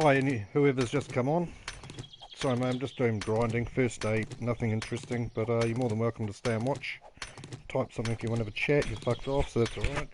Hi, whoever's just come on. Sorry, mate, I'm just doing grinding. First day, nothing interesting, but you're more than welcome to stay and watch. Type something if you want to have a chat. You fucked off, so that's alright.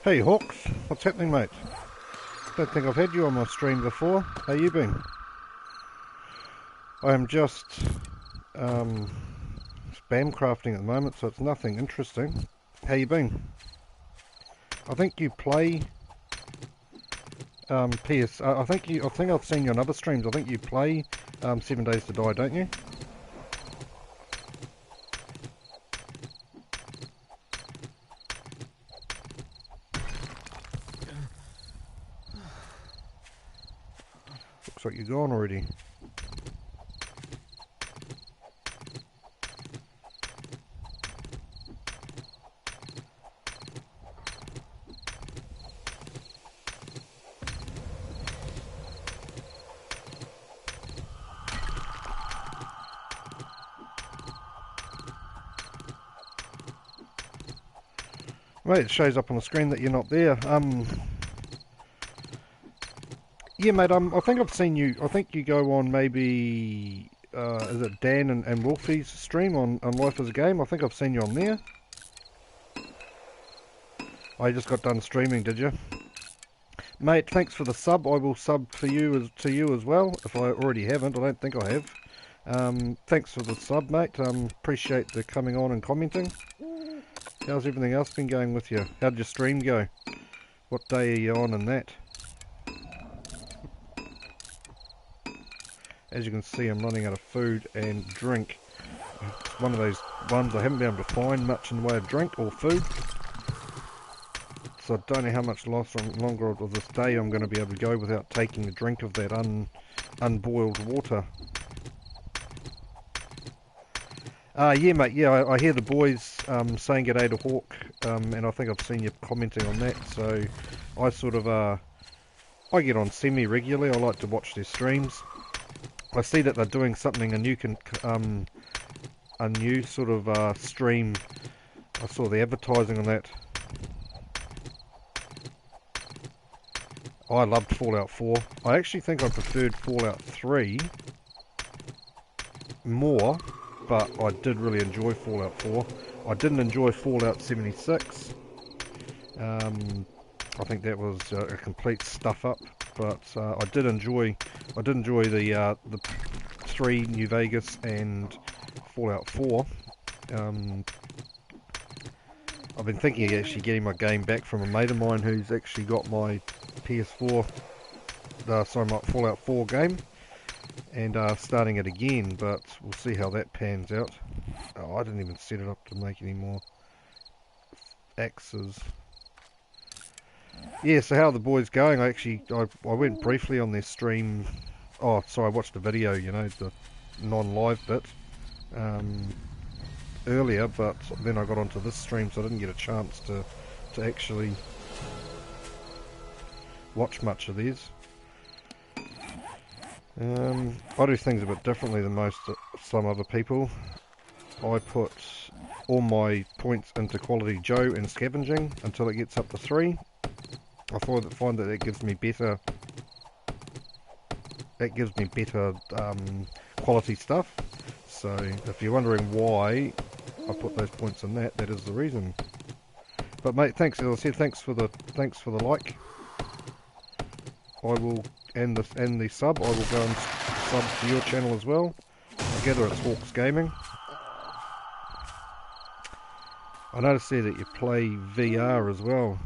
Hey Hawks, what's happening mate? Don't think I've had you on my stream before. How you been? I am just spam crafting at the moment, so it's nothing interesting. How you been? I think you play PS. I think I've seen you on other streams. I think you play 7 Days to Die, don't you? Looks like you're gone already. Mate, it shows up on the screen that you're not there. Yeah, mate. I think I've seen you. I think you go on maybe. Is it Dan and Wolfie's stream on Life as a Game? I think I've seen you on there. I just got done streaming, did you? Mate, thanks for the sub. I will sub for you to you as well. If I already haven't, I don't think I have. Thanks for the sub, mate. Appreciate the coming on and commenting. How's everything else been going with you? How'd your stream go? What day are you on and that? As you can see, I'm running out of food and drink. It's one of those ones I haven't been able to find much in the way of drink or food. So I don't know how much longer of this day I'm going to be able to go without taking a drink of that unboiled water. Yeah, mate. Yeah, I hear the boys saying g'day to Hawk, and I think I've seen you commenting on that. So I sort of I get on semi-regularly. I like to watch their streams. I see that they're doing something, a new sort of stream. I saw the advertising on that. I loved Fallout 4. I actually think I preferred Fallout 3 more, but I did really enjoy Fallout 4. I didn't enjoy Fallout 76. I think that was a complete stuff up, but I did enjoy the 3 New Vegas and Fallout 4. I've been thinking of actually getting my game back from a mate of mine who's actually got my PS4, my Fallout 4 game, and starting it again, but we'll see how that pans out. Oh, I didn't even set it up to make any more axes. Yeah, so how are the boys going? I went briefly on their stream. Oh, sorry, I watched the video, you know, the non-live bit, earlier, but then I got onto this stream, so I didn't get a chance to actually watch much of these. I do things a bit differently than some other people. I put all my points into Quality Joe and scavenging until it gets up to 3. I find that it gives me better. It gives me better quality stuff. So if you're wondering why I put those points in that, that is the reason. But mate, thanks. As I said, thanks for the like. I will end the sub. I will go and sub to your channel as well. I gather it's Hawks Gaming. I noticed there that you play VR as well.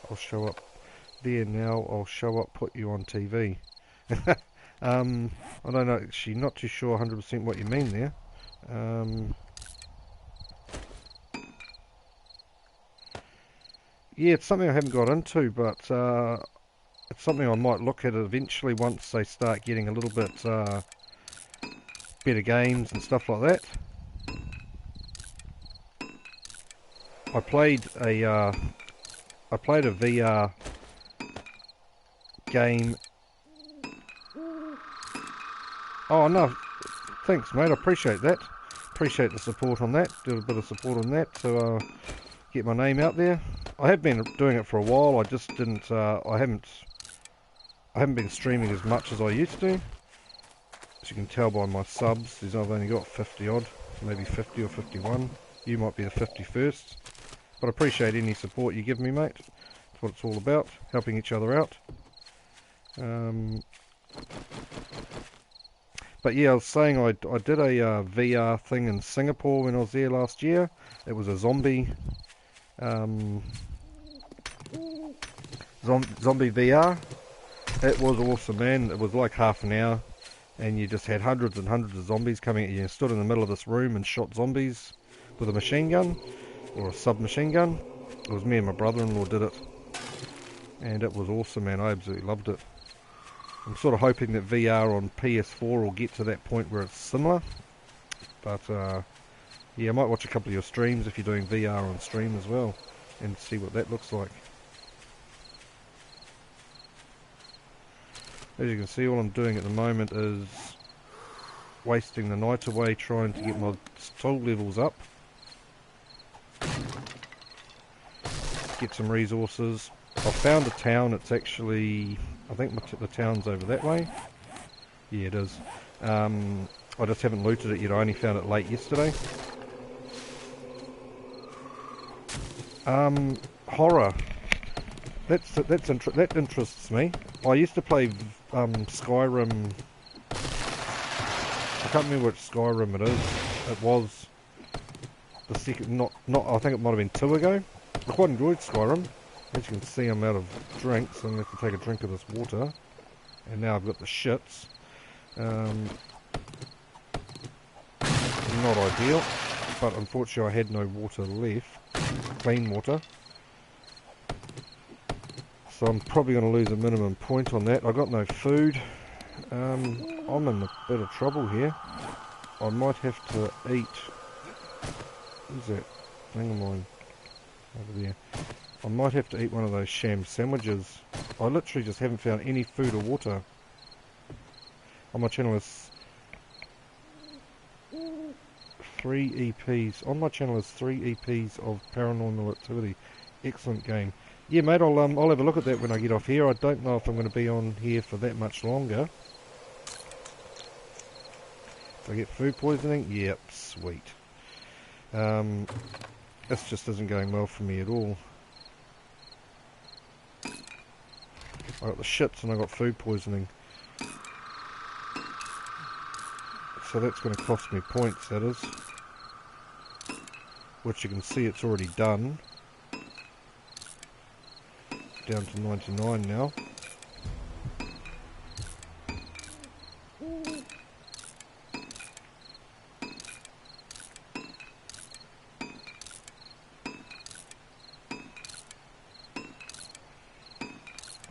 I'll show up there now. I'll show up, put you on TV. I don't know, actually not too sure 100% what you mean there. Yeah, it's something I haven't got into, but it's something I might look at eventually once they start getting a little bit better games and stuff like that. I played a VR game. Oh no, thanks mate, I appreciate that. Appreciate the support on that. Did a bit of support on that to get my name out there. I have been doing it for a while. I just didn't. I haven't been streaming as much as I used to. As you can tell by my subs, I've only got 50 odd. maybe 50 or 51. You might be the 51st. But I appreciate any support you give me, mate. That's what it's all about, helping each other out. But yeah, I was saying I did a VR thing in Singapore when I was there last year. It was a zombie zombie VR. It was awesome, man. It was like half an hour, and you just had hundreds and hundreds of zombies coming at you. You stood in the middle of this room and shot zombies with a machine gun or a submachine gun. It was me and my brother-in-law did it, and it was awesome, man. I absolutely loved it. I'm sort of hoping that VR on PS4 will get to that point where it's similar. But yeah, I might watch a couple of your streams if you're doing VR on stream as well, and see what that looks like. As you can see, all I'm doing at the moment is wasting the night away trying to get my tool levels up. Get some resources. I found a town. It's actually, I think the town's over that way. Yeah, it is. I just haven't looted it yet. I only found it late yesterday. Horror. That interests me. I used to play Skyrim. I can't remember which Skyrim it is. It was the second, not. I think it might have been 2 ago. I quite enjoyed Skyrim. As you can see, I'm out of drink, so I'm going to have to take a drink of this water. And now I've got the shits. Not ideal, but unfortunately I had no water left. Clean water. So I'm probably going to lose a minimum point on that. I got no food. I'm in a bit of trouble here. I might have to eat. Who's that thing of mine over there? I might have to eat one of those sham sandwiches. I literally just haven't found any food or water. On my channel is 3 EPs. On my channel is 3 EPs of Paranormal Activity. Excellent game. Yeah, mate, I'll have a look at that when I get off here. I don't know if I'm going to be on here for that much longer. If I get food poisoning, yep, sweet. This just isn't going well for me at all. I got the shits and I got food poisoning. So that's going to cost me points, that is. Which you can see it's already done. Down to 99 now.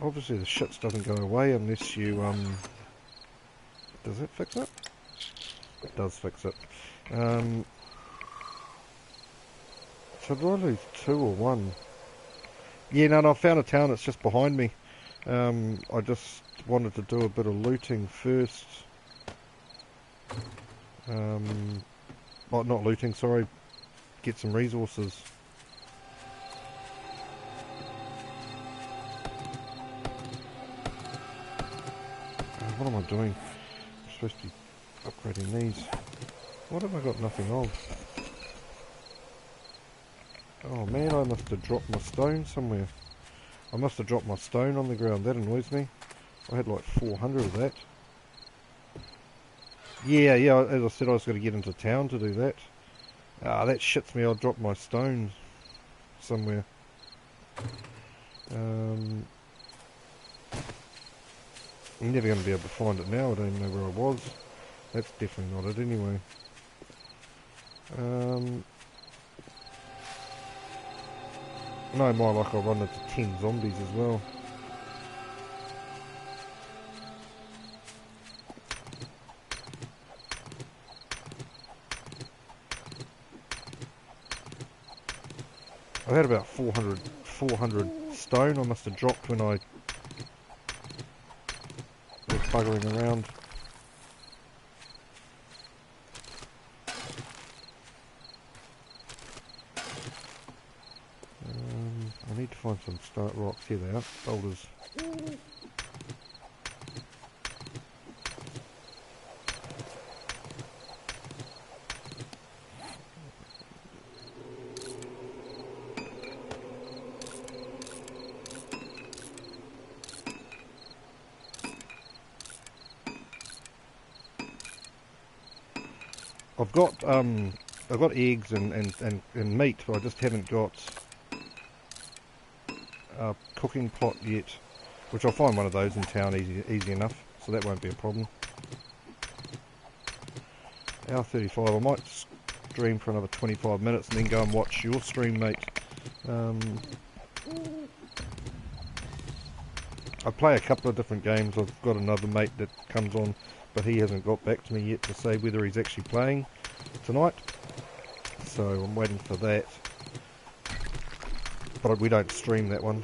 Obviously the shits doesn't go away unless you, does it fix it? It does fix it. So did I lose 2 or 1? Yeah, no, I found a town that's just behind me. I just wanted to do a bit of looting first. Well, not looting, sorry. Get some resources. What am I doing? I'm supposed to be upgrading these. What have I got nothing of? Oh man, I must have dropped my stone somewhere. I must have dropped my stone on the ground. That annoys me. I had like 400 of that. Yeah, as I said, I was going to get into town to do that. Ah, that shits me. I dropped my stone somewhere. I'm never going to be able to find it now. I don't even know where I was. That's definitely not it anyway. No, my luck, I'll run into 10 zombies as well. I had about 400 stone I must have dropped when I was buggering around. I need to find some start rocks. Here they are, boulders. I've got eggs and meat, but I just haven't got a cooking pot yet, which I'll find one of those in town easy enough, so that won't be a problem. Hour 35, I might stream for another 25 minutes and then go and watch your stream, mate. I play a couple of different games. I've got another mate that comes on, but he hasn't got back to me yet to say whether he's actually playing tonight, so I'm waiting for that. But we don't stream that one.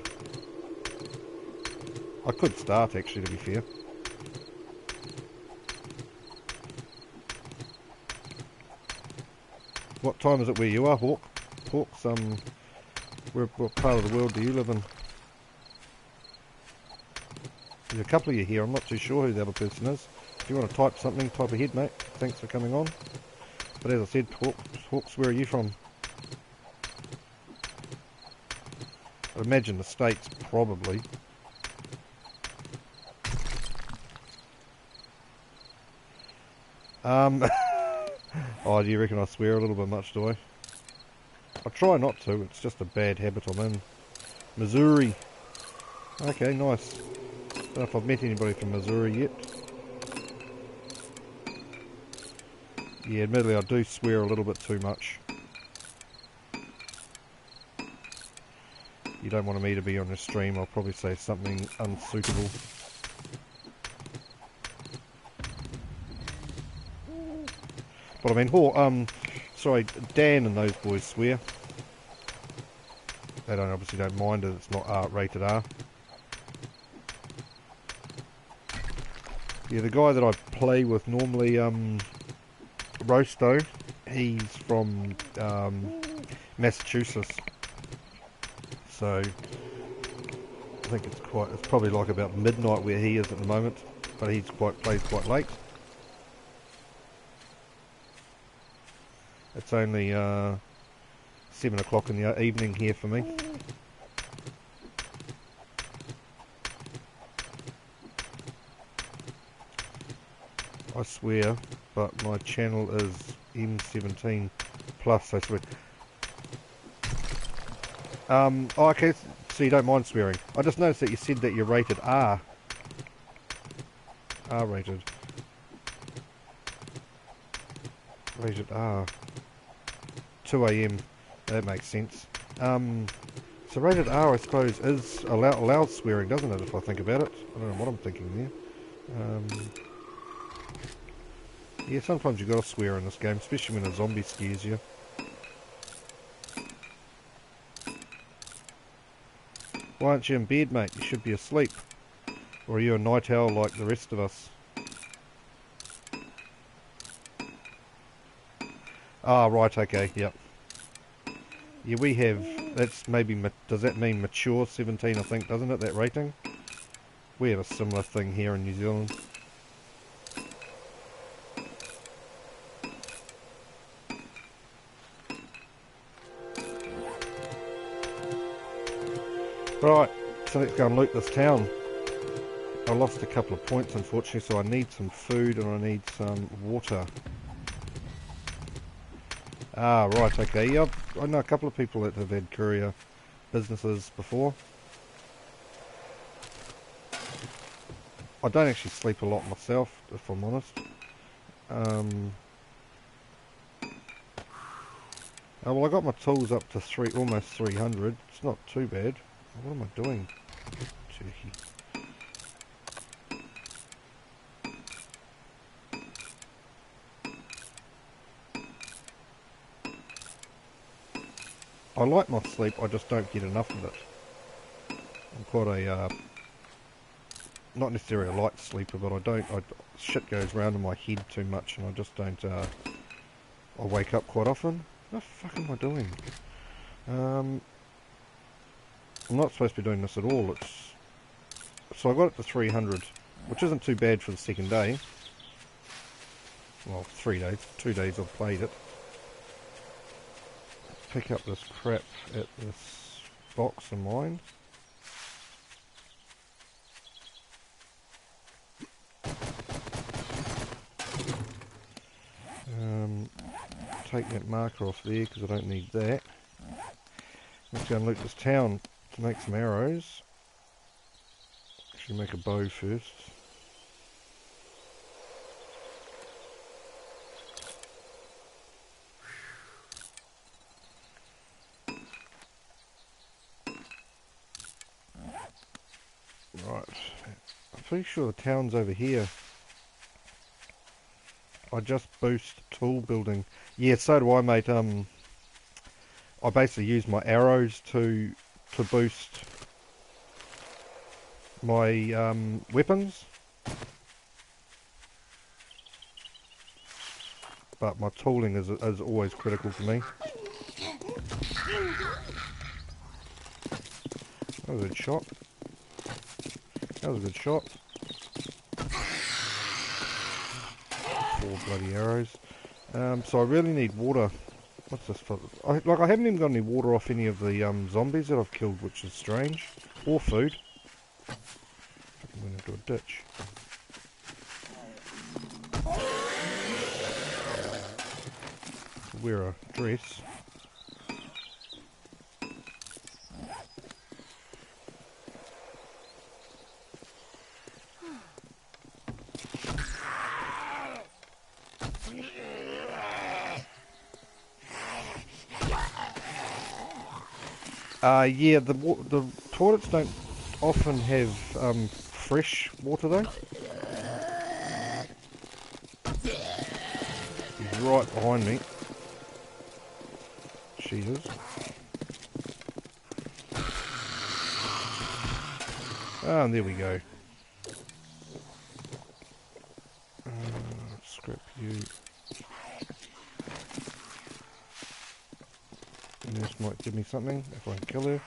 I could start, actually, to be fair. What time is it where you are, Hawk? Hawk's, what part of the world do you live in? There's a couple of you here, I'm not too sure who the other person is. If you want to type something, type ahead, mate. Thanks for coming on. But as I said, Hawks, where are you from? I'd imagine the States, probably. Oh, do you reckon I swear a little bit much, do I? I try not to, it's just a bad habit I'm in. Missouri. Okay, nice. Don't know if I've met anybody from Missouri yet. Yeah, admittedly I do swear a little bit too much. You don't want me to be on the stream, I'll probably say something unsuitable. But I mean, sorry, Dan and those boys swear. They obviously don't mind it, it's not rated R. Yeah, the guy that I play with normally, Rosto, he's from Massachusetts. So I think it's probably like about midnight where he is at the moment, but he plays quite late. It's only 7 o'clock in the evening here for me. I swear, but my channel is M17 plus, I swear. Oh, okay, so you don't mind swearing. I just noticed that you said that you're rated R. R rated. Rated R. 2 AM. That makes sense. So rated R, I suppose, is allows swearing, doesn't it, if I think about it? I don't know what I'm thinking there. Yeah, sometimes you gotta swear in this game, especially when a zombie scares you. Why aren't you in bed, mate? You should be asleep. Or are you a night owl like the rest of us? Ah, right, okay, yep. Yeah, we have, that's maybe, does that mean mature 17, I think, doesn't it, that rating? We have a similar thing here in New Zealand. Right, so let's go and loot this town. I lost a couple of points, unfortunately, so I need some food and I need some water. Ah, right, okay. Yeah, I know a couple of people that have had courier businesses before. I don't actually sleep a lot myself, if I'm honest. Oh, well, I got my tools up to almost 300. It's not too bad. What am I doing? Turkey. I like my sleep, I just don't get enough of it. I'm quite a, not necessarily a light sleeper, but shit goes round in my head too much and I just don't, I wake up quite often. What the fuck am I doing? I'm not supposed to be doing this at all. So I got it to 300, which isn't too bad for the second day. Well, 3 days. 2 days I've played it. Pick up this crap at this box of mine. take that marker off there because I don't need that. Let's go and loot this town to make some arrows. Actually make a bow first. Right, I'm pretty sure the town's over here. I just boost tool building. Yeah, so do I, mate. I basically use my arrows to boost my weapons, but my tooling is always critical for me. That was a good shot. That was a good shot. 4 bloody arrows. So I really need water. What's this for? I haven't even got any water off any of the zombies that I've killed, which is strange. Or food. I'm going into a ditch. Wear a dress. Yeah, the toilets don't often have fresh water though. He's right behind me. Jesus. And there we go. Scrap you. And this might give me something if I can kill her.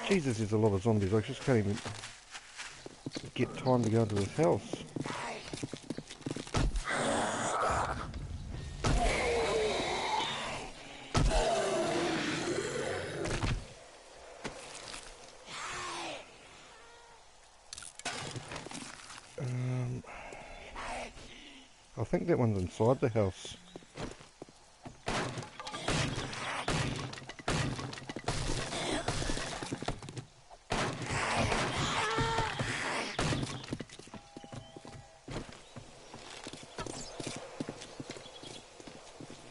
Jesus, there's a lot of zombies. I just can't even get time to go into this house. I think that one's inside the house.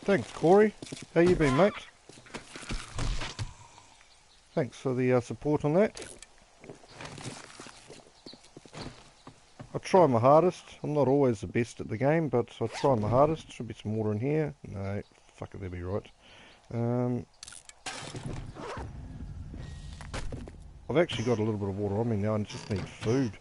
Thanks, Corey. How you been, mate? Thanks for the support on that. I try my hardest. I'm not always the best at the game, but I try my hardest. Should be some water in here. No, fuck it, they'll be right. I've actually got a little bit of water on me now and just need food.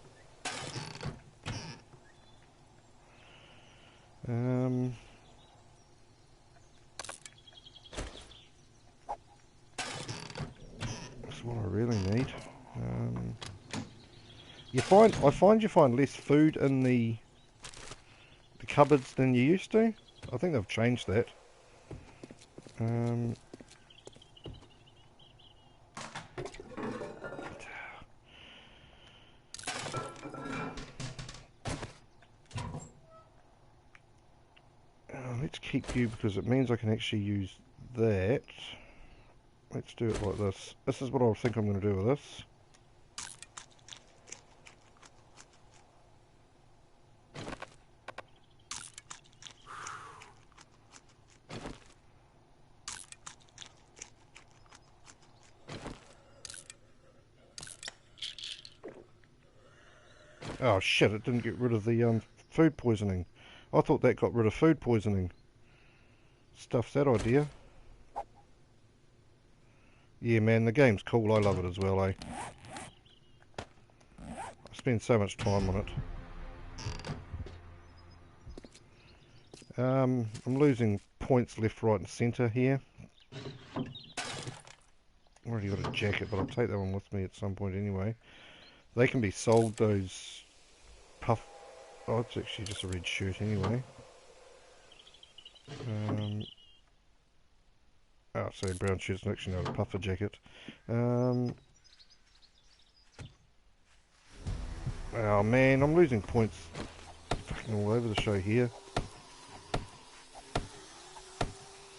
That's what I really need. I find you find less food in the cupboards than you used to. I think they've changed that. Let's keep you because it means I can actually use that. Let's do it like this. This is what I think I'm going to do with this. Oh shit, it didn't get rid of the food poisoning. I thought that got rid of food poisoning. Stuff's that idea. Yeah man, the game's cool, I love it as well, eh? I spend so much time on it. I'm losing points left, right and centre here. I've already got a jacket, but I'll take that one with me at some point anyway. They can be sold, those puff... Oh, it's actually just a red shirt anyway. Oh, sorry, brown shirt's actually not a puffer jacket. Oh man, I'm losing points fucking all over the show here.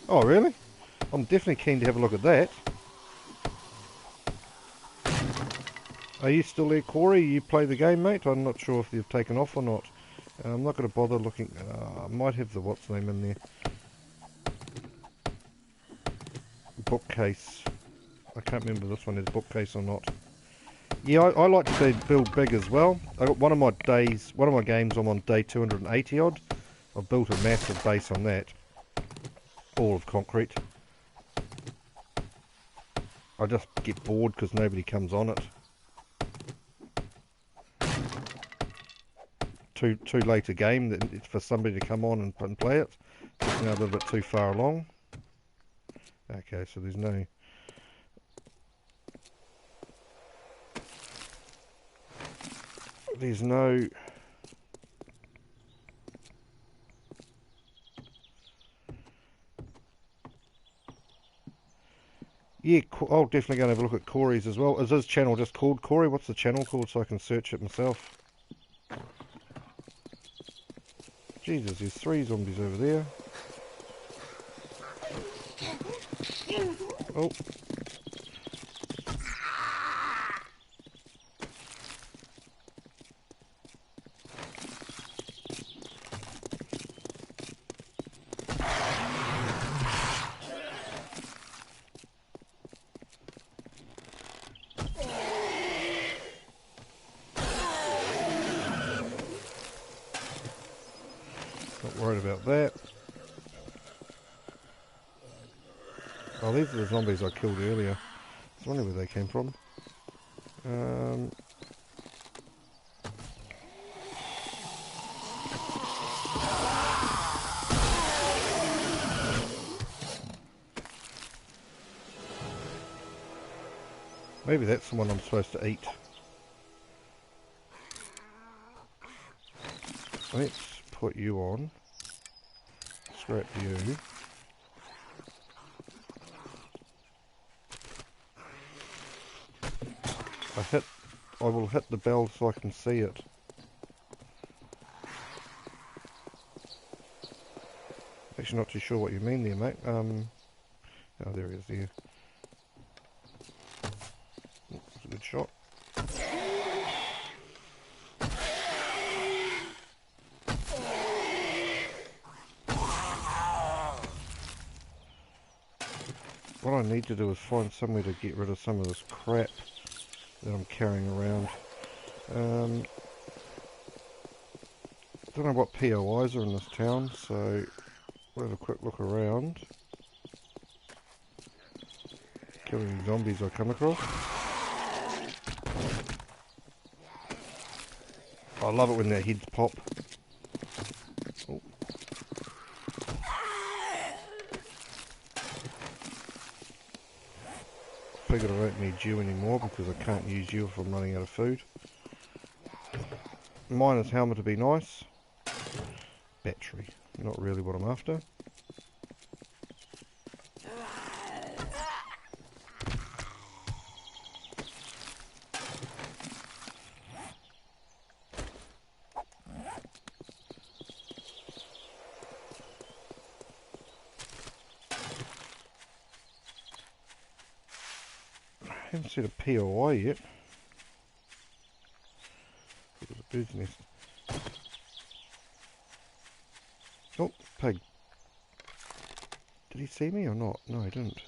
Oh really? I'm definitely keen to have a look at that. Are you still there, Corey? You play the game, mate? I'm not sure if you've taken off or not. I'm not going to bother looking. I might have the what's name in there. Bookcase. I can't remember this one is bookcase or not. Yeah, I like to build big as well. I got one of my games. I'm on day 280 odd. I've built a massive base on that, all of concrete. I just get bored because nobody comes on it. Too late a game that it's for somebody to come on and play it. It's now a little bit too far along. Okay, so there's no. There's no. Yeah, I'll definitely go and have a look at Corey's as well. Is his channel just called Corey? What's the channel called so I can search it myself? Jesus, there's 3 zombies over there. Oh. Not worried about that. Oh, these are the zombies I killed earlier. I was wondering where they came from. Maybe that's the one I'm supposed to eat. Let's put you on. Scrap you. I will hit the bell so I can see it. Actually not too sure what you mean there, mate. Oh, there he is there. That's a good shot. What I need to do is find somewhere to get rid of some of this crap that I'm carrying around. I don't know what POIs are in this town, so we'll have a quick look around. Killing zombies I come across. I love it when their heads pop. Oh. Figured I don't need you anymore because I can't use you if I'm running out of food. Miner's helmet would be nice. Battery, not really what I'm after. I haven't seen a POI yet. There's a bird's nest. Oh, pig. Did he see me or not? No, he didn't.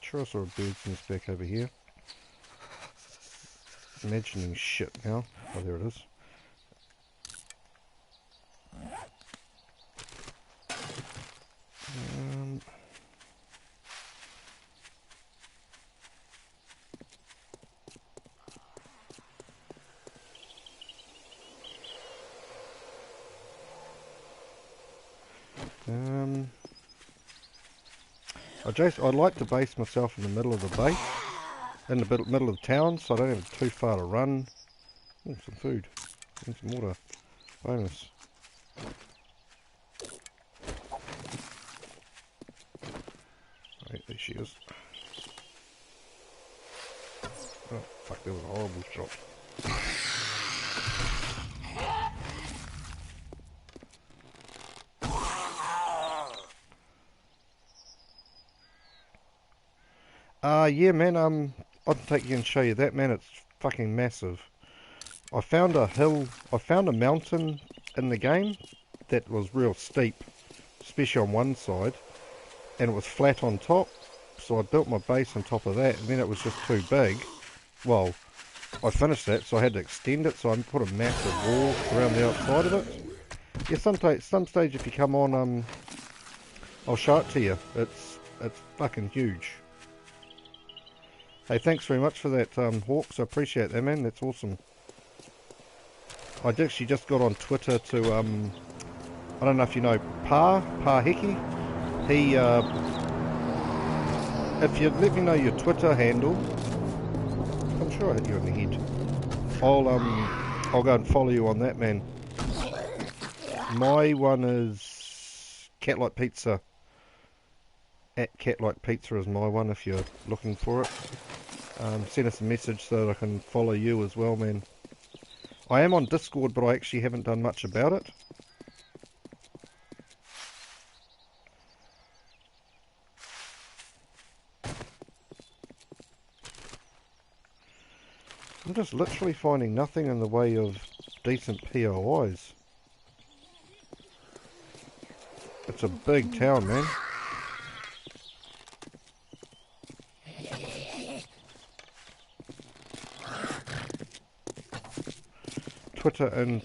Sure I saw a bird's nest back over here. Imagining shit now. Oh, there it is. I like to base myself in the middle of the base, in the middle of the town, so I don't have too far to run. Oh, some food and some water. Bonus. Right, there she is. Oh, fuck, that was a horrible shot. Yeah, man, I can take you and show you that, man. It's fucking massive. I found a mountain in the game that was real steep, especially on one side, and it was flat on top, so I built my base on top of that, and then it was just too big. Well, I finished that, so I had to extend it, so I put a massive wall around the outside of it. Yeah, some stage if you come on, I'll show it to you. It's fucking huge. Hey, thanks very much for that, Hawks. I appreciate that, man. That's awesome. I actually just got on Twitter to, I don't know if you know Pa Hickey. He, if you let me know your Twitter handle, I'm sure I hit you in the head. I'll go and follow you on that, man. My one is Catlike Pizza. At Catlike Pizza is my one if you're looking for it. Send us a message so that I can follow you as well, man. I am on Discord, but I actually haven't done much about it. I'm just literally finding nothing in the way of decent POIs. It's a big town, man. Twitter and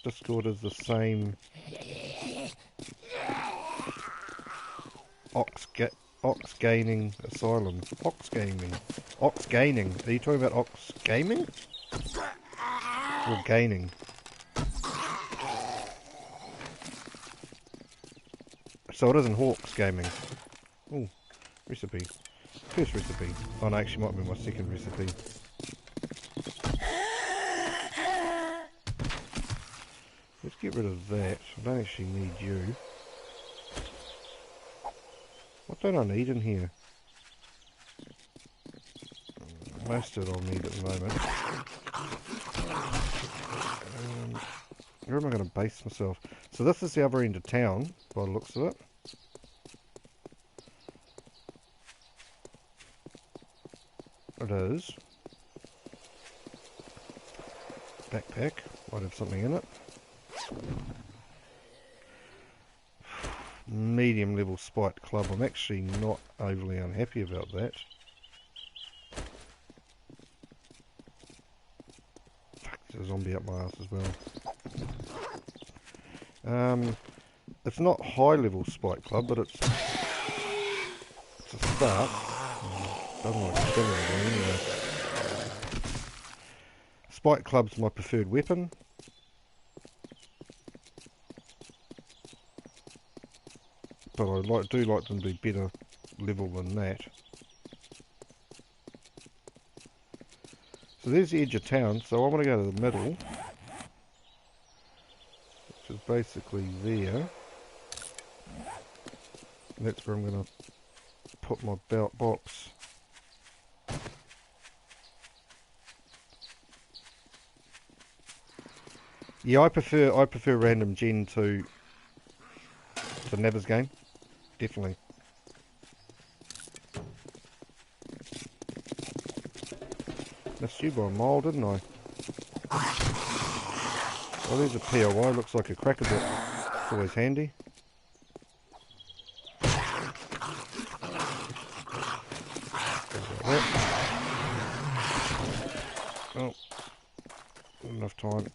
Discord is the same. Ox Gaining Asylum. Ox Gaming. Ox Gaining. Are you talking about Ox Gaming? Or Gaining? So it isn't Hawks Gaming. Oh, recipe. First recipe. Oh no, actually might be my second recipe. Let's get rid of that. I don't actually need you. What don't I need in here? Most of it I'll need at the moment. Where am I going to base myself? So this is the other end of town, by the looks of it. It is. Backpack. Might have something in it. Medium level spiked club. I'm actually not overly unhappy about that. Fuck, there's a zombie up my ass as well. It's not high level spiked club, but it's a start. Doesn't want to spin it again anyway. Spike club's my preferred weapon. But I do like them to be better level than that. So there's the edge of town, so I want to go to the middle, which is basically there. And that's where I'm going to put my belt box. Yeah, I prefer random gen to Never's game. Definitely. Missed you by a mile, didn't I? Oh, there's a POI. Looks like a cracker bit. It's always handy. Oh, not enough time.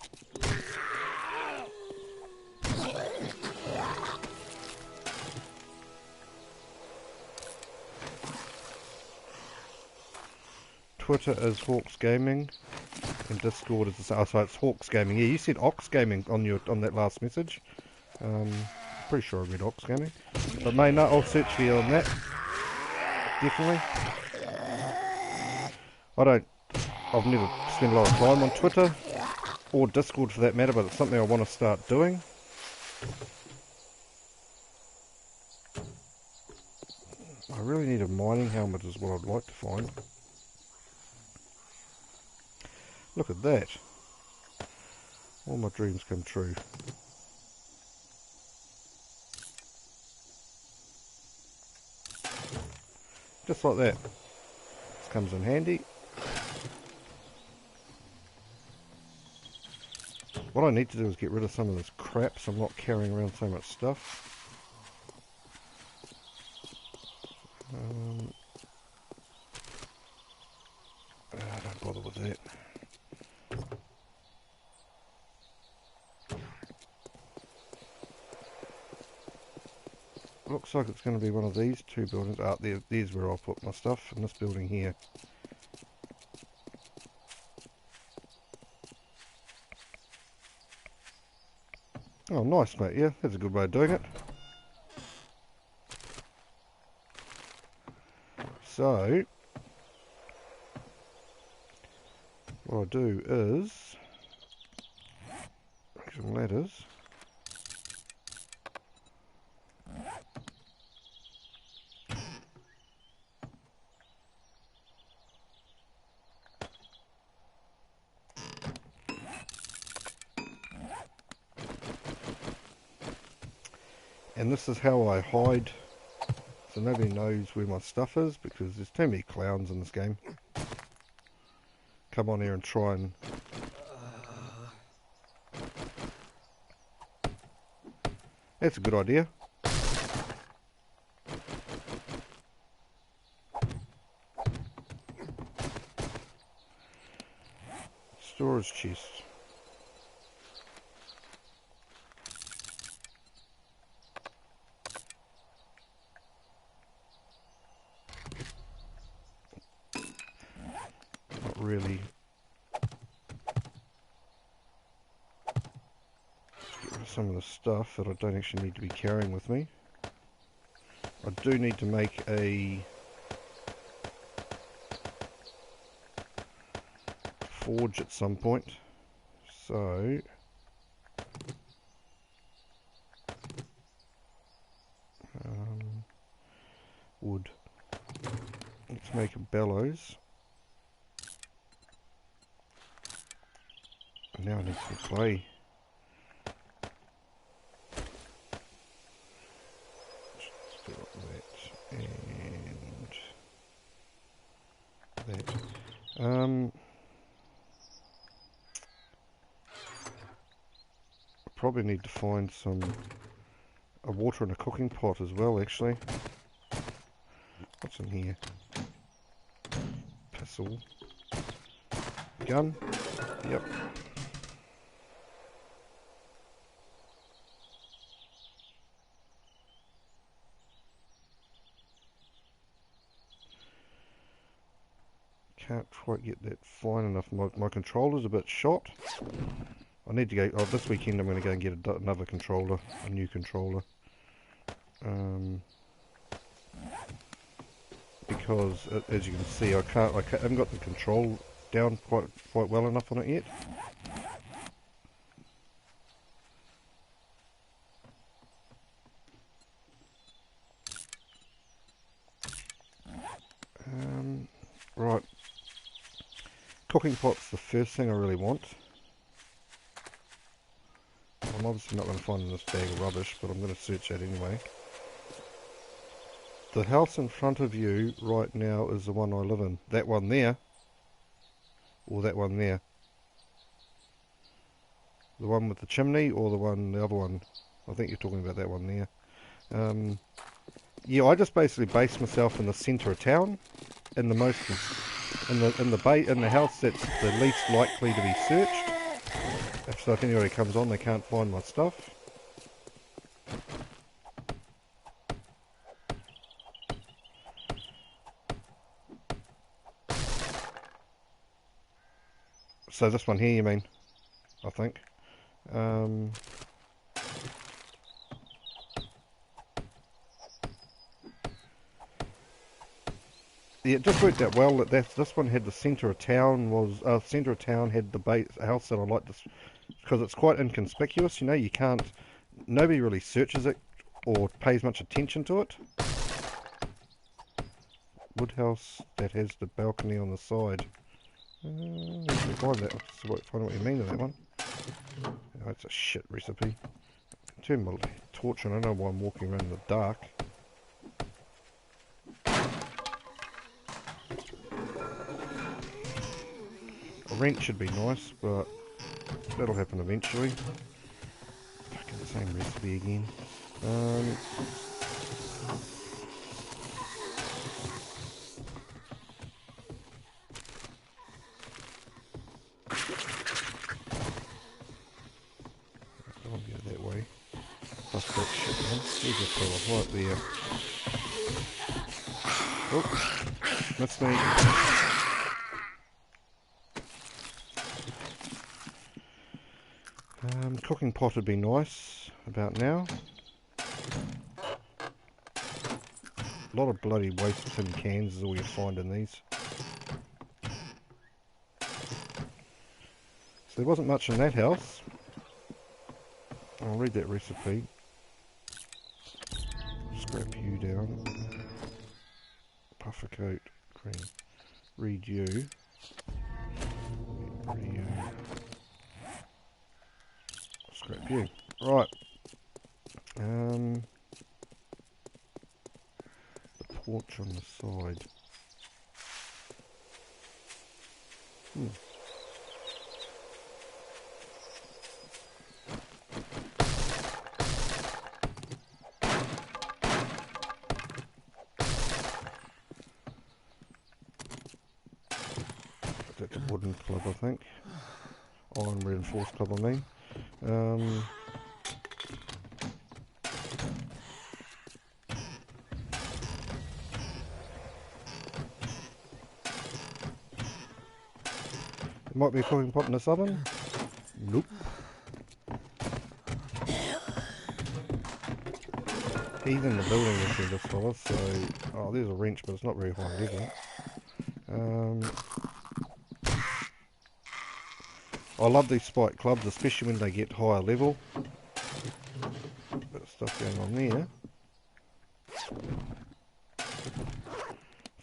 Twitter is Hawks Gaming, and Discord is the same. Oh, so it's Hawks Gaming. Yeah, you said Ox Gaming on that last message. Pretty sure a red ox candy. But mate, no, I'll search for you on that. Definitely. I've never spent a lot of time on Twitter, or Discord for that matter, but it's something I want to start doing. I really need a mining helmet is what I'd like to find. Look at that. All my dreams come true. Just like that. This comes in handy. What I need to do is get rid of some of this crap so I'm not carrying around so much stuff. Don't bother with that. Looks like it's going to be one of these two buildings. There's where I'll put my stuff, in this building here. Oh, nice, mate. Yeah, that's a good way of doing it. So, what I'll do is make some ladders. And this is how I hide, so nobody knows where my stuff is, because there's too many clowns in this game. Come on here and try and... That's a good idea. Storage chest. Not really. Get rid of some of the stuff that I don't actually need to be carrying with me. I do need to make a forge at some point, so wood. Let's make a bellows. Now I need some clay. Let's do that and that. I probably need to find a water and a cooking pot as well, actually. What's in here? Pestle. Gun. Yep. Can't quite get that fine enough. My controller's a bit shot. I need to go... Oh, this weekend I'm going to go and get another controller. A new controller. Because, as you can see, I haven't got the control down quite well enough on it yet. Right. Cooking pot's the first thing I really want. I'm obviously not going to find in this bag of rubbish, but I'm going to search that anyway. The house in front of you right now is the one I live in. That one there, or that one there. The one with the chimney, or the other one. I think you're talking about that one there. Yeah, I just basically base myself in the centre of town, in the most, in the house that's the least likely to be searched. So if anybody comes on, they can't find my stuff. So this one here, you mean? I think. Yeah, it just worked out well that this one had the centre of town centre of town had the base house that I like this because it's quite inconspicuous. You know, nobody really searches it or pays much attention to it. Wood house that has the balcony on the side. Find that. Find what you mean with that one. Oh, that's a shit recipe. Turn my torch on. I don't know why I'm walking around in the dark. A wrench should be nice, but that'll happen eventually. Fucking the same recipe again. I won't go that way. Bust that shit, man. There's a pillar right there. Oh, missed me. Cooking pot would be nice about now. A lot of bloody waste tin cans is all you find in these. So there wasn't much in that house. I'll read that recipe. Scrap you down. Puffer coat, cream. Read you. Scrap you. Right. The porch on the side. That's a wooden club, I think. Iron reinforced club, I mean. There might be a cooking pot in this oven. Nope. He's in the building with this fella, so... Oh, there's a wrench, but it's not very high level. I love these spike clubs, especially when they get higher level. Bit of stuff going on there.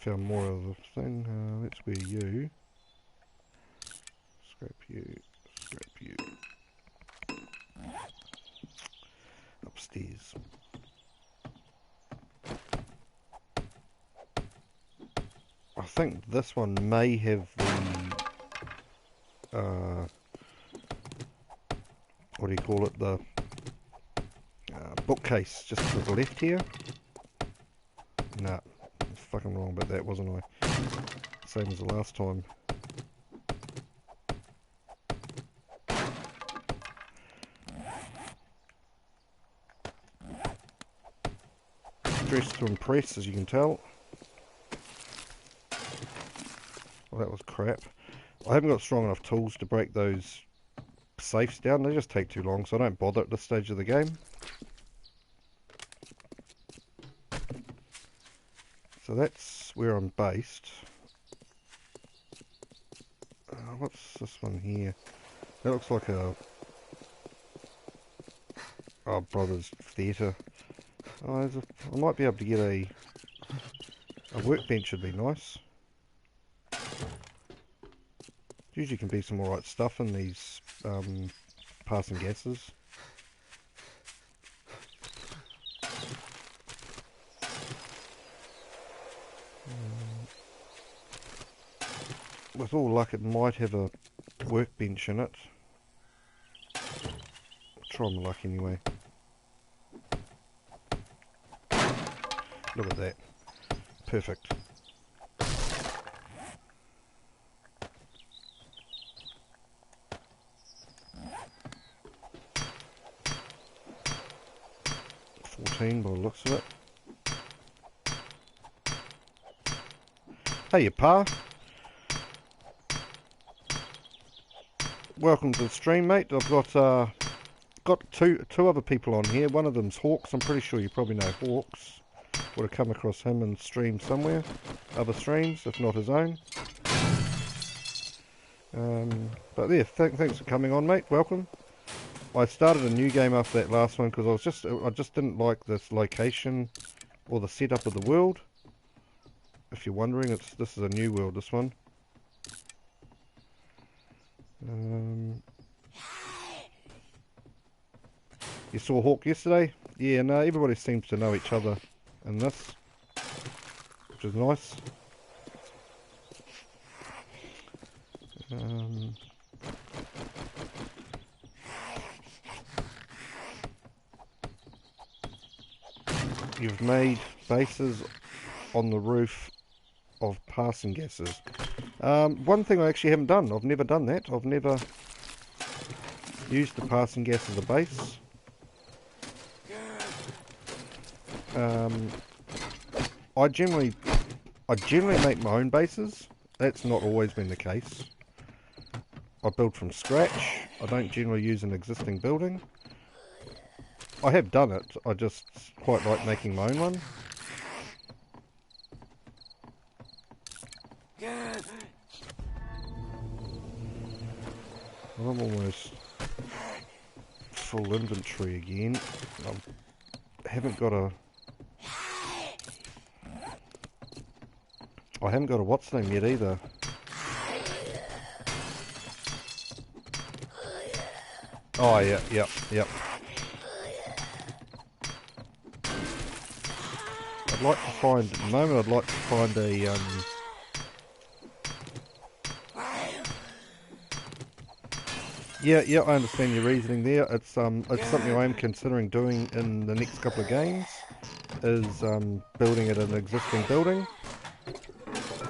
Found more of the thing. Let's wear you. Scrap you. Scrap you. Upstairs. I think this one may have the what do you call it, the bookcase just to the left here. Nah, I was fucking wrong about that, wasn't I? Same as the last time. Dressed to impress, as you can tell. Well, that was crap. I haven't got strong enough tools to break those safes down. They just take too long, so I don't bother at this stage of the game. So that's where I'm based. What's this one here? That looks like a... Oh, Brothers Theatre. Oh, I might be able to get a workbench would be nice. Usually can be some alright stuff in these passing gases. With all luck, it might have a workbench in it. I'll try my luck anyway. Look at that. Perfect. By the looks of it. Hey, Pa. Welcome to the stream, mate. I've got two other people on here. One of them's Hawks. I'm pretty sure you probably know Hawks. Would have come across him in stream somewhere. Other streams, if not his own. But yeah, thanks for coming on, mate. Welcome. I started a new game after that last one because I just didn't like this location or the setup of the world. If you're wondering, this is a new world. This one. You saw Hawk yesterday? Yeah, no, everybody seems to know each other in this, which is nice. You've made bases on the roof of passing gases. One thing I actually haven't done, I've never done that. I've never used the passing gas as a base. I generally make my own bases. That's not always been the case. I build from scratch. I don't generally use an existing building. I have done it. I just quite like making my own one. I'm almost full inventory again. I haven't got a what's name yet either. Oh yeah, yep. I'd like to find, at the moment I'd like to find a Yeah, I understand your reasoning there. It's something I am considering doing in the next couple of games, is building it in an existing building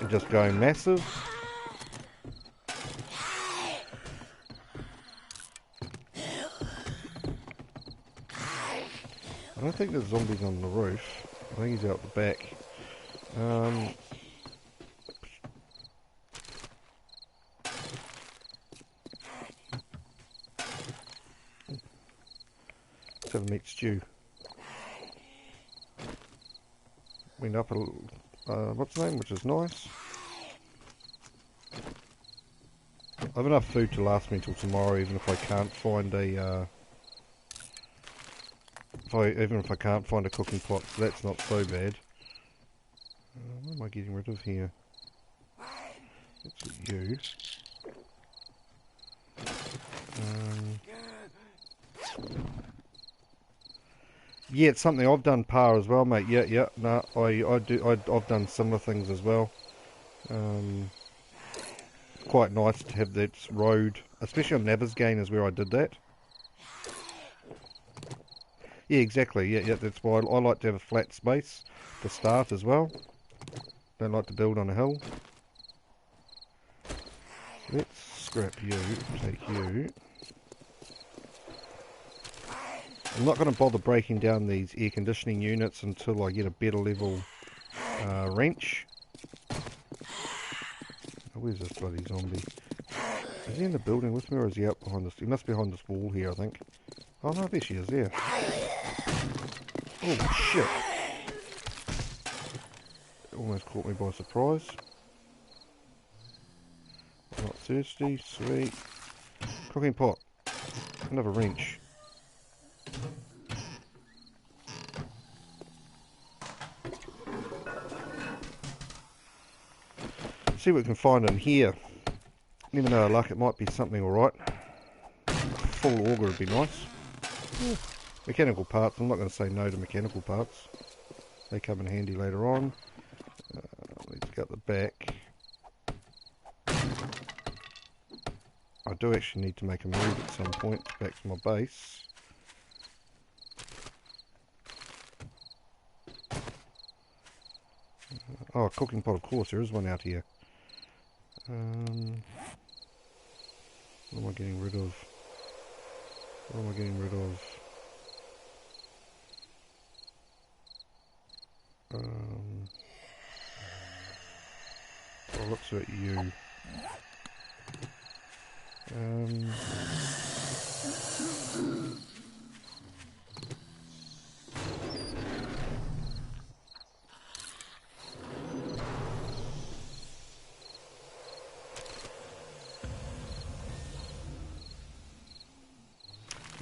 and just going massive. I don't think there's zombies on the roof. I think he's out the back. Let's have a meat stew. Went up a what's the name, which is nice. I have enough food to last me until tomorrow, even if I can't find a even if I can't find a cooking pot, so that's not so bad. What am I getting rid of here? That's you. Yeah, it's something I've done par as well, mate. Yeah. No, I've done similar things as well. Quite nice to have that road, especially on Navisgain is where I did that. Yeah, exactly. Yeah. That's why I like to have a flat space to start as well. Don't like to build on a hill. Let's scrap you. Take you. I'm not going to bother breaking down these air conditioning units until I get a better level wrench. Oh, where's this bloody zombie? Is he in the building with me, or is he out behind this? He must be behind this wall here, I think. Oh no, there she is, there. Oh shit. Almost caught me by surprise. I'm not thirsty, sweet. Cooking pot. Another wrench. See what we can find in here. Never know, luck, it might be something alright. Full auger would be nice. Yeah. Mechanical parts, I'm not going to say no to mechanical parts. They come in handy later on. Let's get the back. I do actually need to make a move at some point back to my base. Oh, a cooking pot, of course, there is one out here. What am I getting rid of? What am I getting rid of? Oh, looks at you.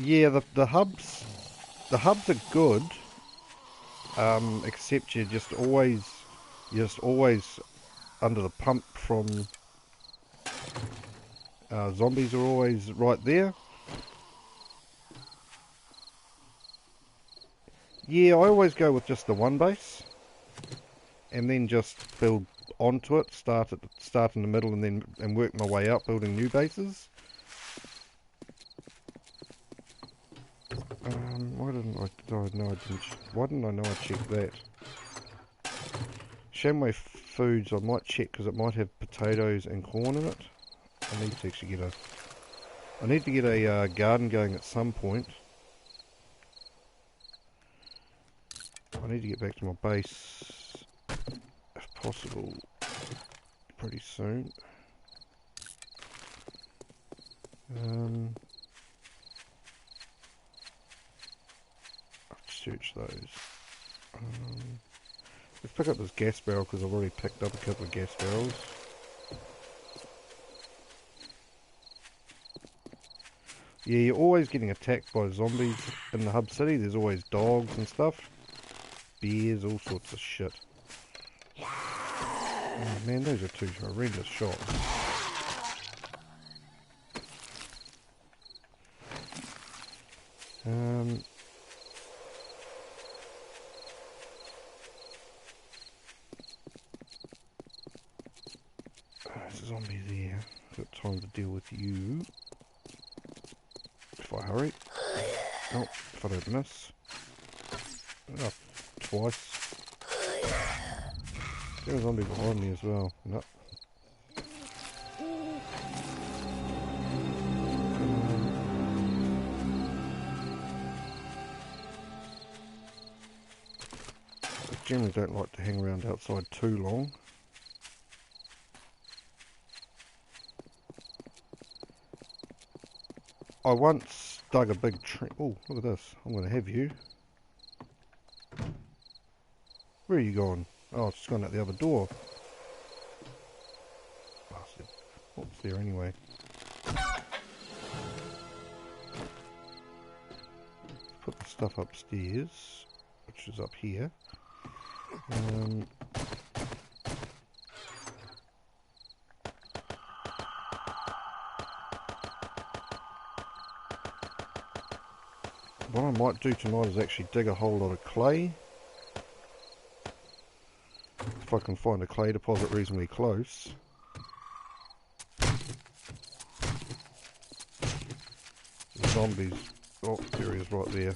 Yeah, the hubs are good, except you're just always under the pump from zombies are always right there. Yeah, I always go with just the one base, and then just build onto it. Start in the middle, and work my way up, building new bases. Why didn't I? Oh, no, I didn't. Why didn't I know I checked that? Shamway Foods, I might check because it might have potatoes and corn in it. I need to actually I need to get a garden going at some point. I need to get back to my base, if possible, pretty soon. I'll search those. Let's pick up this gas barrel because I've already picked up a couple of gas barrels. Yeah, you're always getting attacked by zombies in the hub city. There's always dogs and stuff. Bears, all sorts of shit. Oh man, those are two horrendous shots. There's a zombie there. I've got time to deal with you. If I hurry. Oh, if I don't miss. Oh, twice. There's a zombie behind me as well. No. I generally don't like to hang around outside too long. I once dug a big tree. Oh, look at this. I'm going to have you. Where are you going? Oh, it's just gone out the other door. Bastard. What's there anyway? Put the stuff upstairs, which is up here. What I might do tonight is actually dig a whole lot of clay. If I can find a clay deposit reasonably close. The zombies. Oh, there he is right there.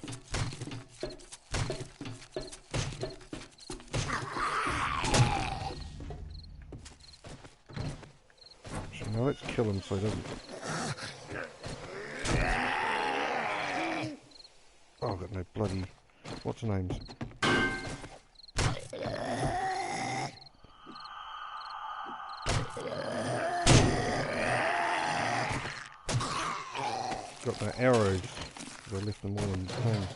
Actually, no, let's kill him so he doesn't... Oh, I've got no bloody... What's the names? Got no arrows. I left them all in the thing.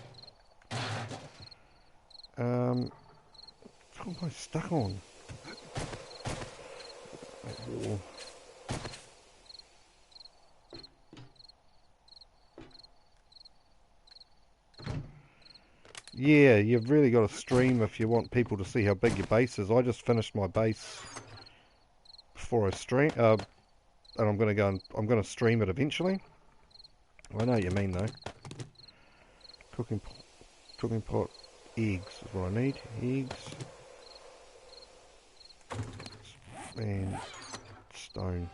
What am I stuck on? That wall. Yeah, you've really got to stream if you want people to see how big your base is. I just finished my base before I stream, and I'm going to stream it eventually. I know what you mean though. Cooking pot, eggs is what I need. Eggs and stone.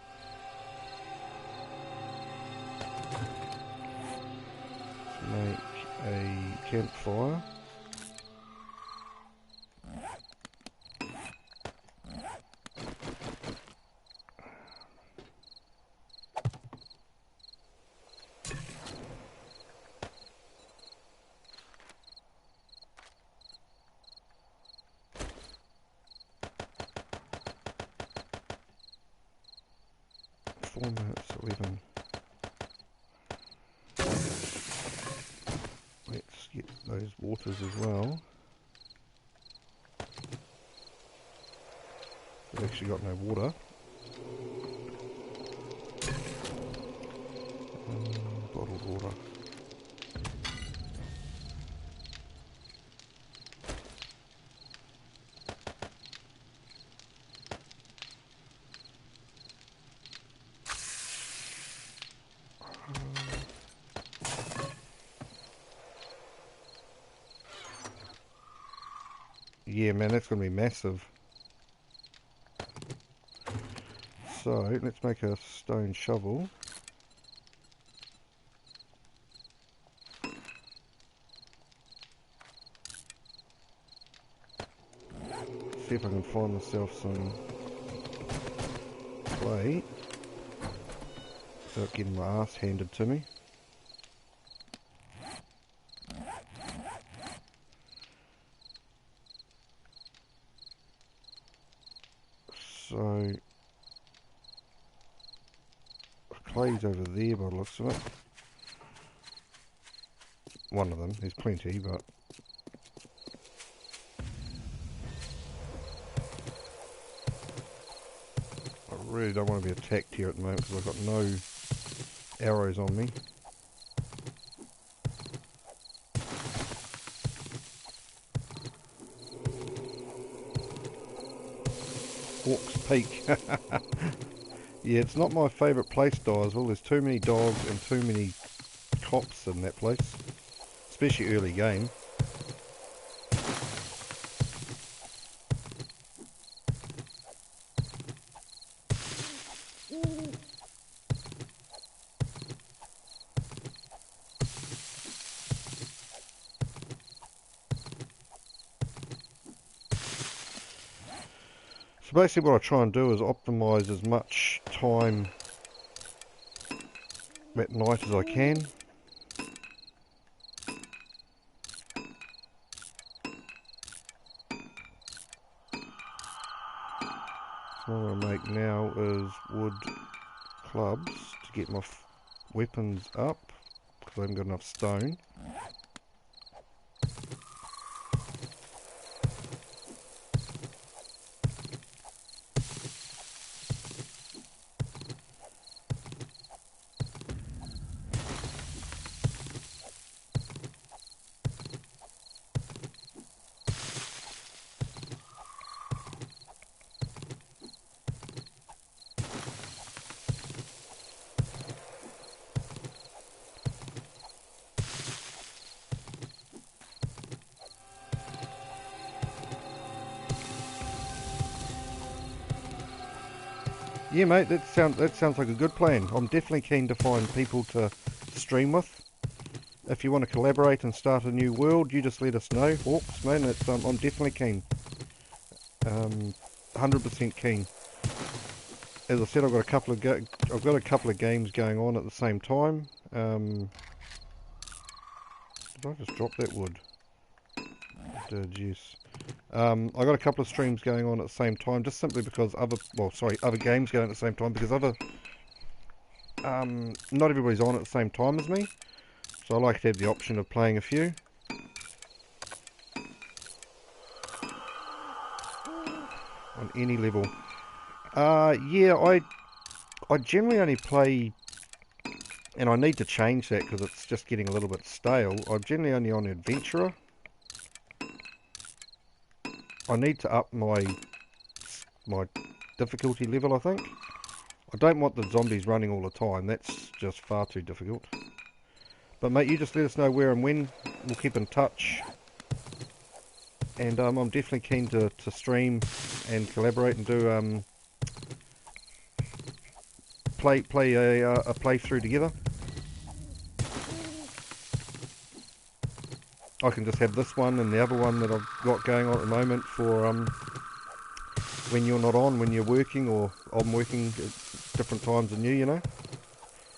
Let's make a campfire. Minutes, 11. Let's get those waters as well. We've actually got no water. Bottled water. Yeah, man, that's going to be massive. So, let's make a stone shovel. See if I can find myself some clay without getting my ass handed to me. So, clay's over there by the looks of it. One of them, there's plenty, but I really don't want to be attacked here at the moment because I've got no arrows on me. Hawk's Peak. Yeah, it's not my favourite place to die as well. There's too many dogs and too many cops in that place, especially early game. So basically what I try and do is optimise as much time at night as I can. So what I'm going to make now is wood clubs to get my weapons up because I haven't got enough stone. Yeah, mate, that sounds like a good plan. I'm definitely keen to find people to stream with. If you want to collaborate and start a new world, you just let us know, Hawks, man. I'm definitely keen. 100% keen. As I said, I've got a couple of games going on at the same time. Did I just drop that wood? Did, yes. I got a couple of streams going on at the same time, just simply because other games going at the same time because not everybody's on at the same time as me, so I like to have the option of playing a few. On any level. Yeah, I generally only play, and I need to change that because it's just getting a little bit stale. I'm generally only on Adventurer. I need to up my difficulty level, I think. I don't want the zombies running all the time. That's just far too difficult. But mate, you just let us know where and when. We'll keep in touch. And I'm definitely keen to stream and collaborate and do play a playthrough together. I can just have this one and the other one that I've got going on at the moment for when you're not on, when you're working, or I'm working at different times than you know.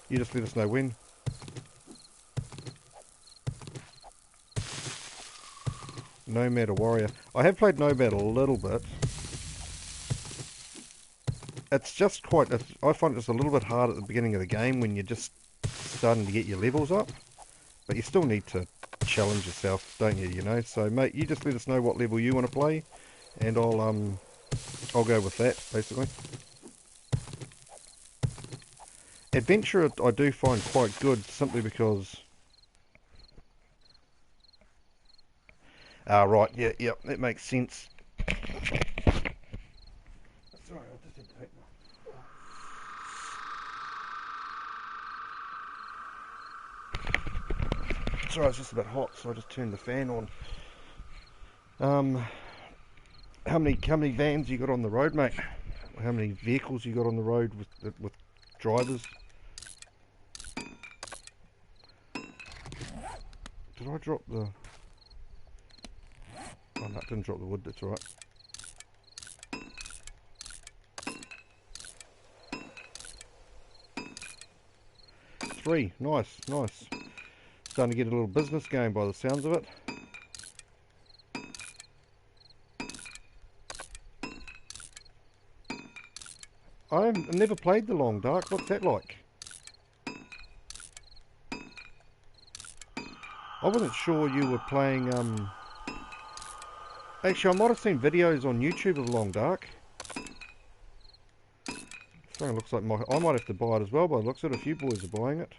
You just let us know when. Nomad or Warrior. I have played Nomad a little bit. It's just I find it's a little bit hard at the beginning of the game when you're just starting to get your levels up. But you still need to challenge yourself, don't you, you know? So, mate, you just let us know what level you want to play, and I'll go with that, basically. Adventure I do find quite good, simply because... right, yeah, that makes sense. Sorry, I just had to take Sorry, it's just a bit hot, so I just turned the fan on. how many vans you got on the road, mate? How many vehicles you got on the road with drivers? Did I drop the... Oh no, I didn't drop the wood, that's alright. Three, nice, nice. Starting to get a little business going by the sounds of it. I've never played the Long Dark, what's that like? I wasn't sure you were playing, Actually, I might have seen videos on YouTube of Long Dark. So it looks like I might have to buy it as well, but it looks like a few boys are buying it.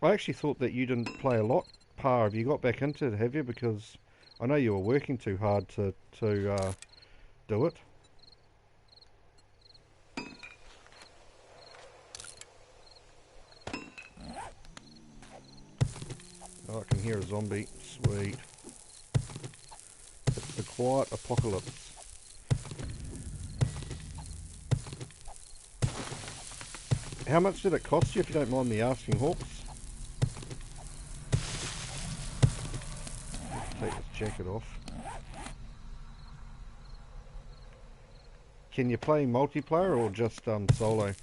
I actually thought that you didn't play a lot, Pa. Have you got back into it, have you? Because I know you were working too hard to do it. Oh, I can hear a zombie. Sweet. It's the quiet apocalypse. How much did it cost you, if you don't mind me asking, Hawks? Take this jacket off. Can you play multiplayer or just solo?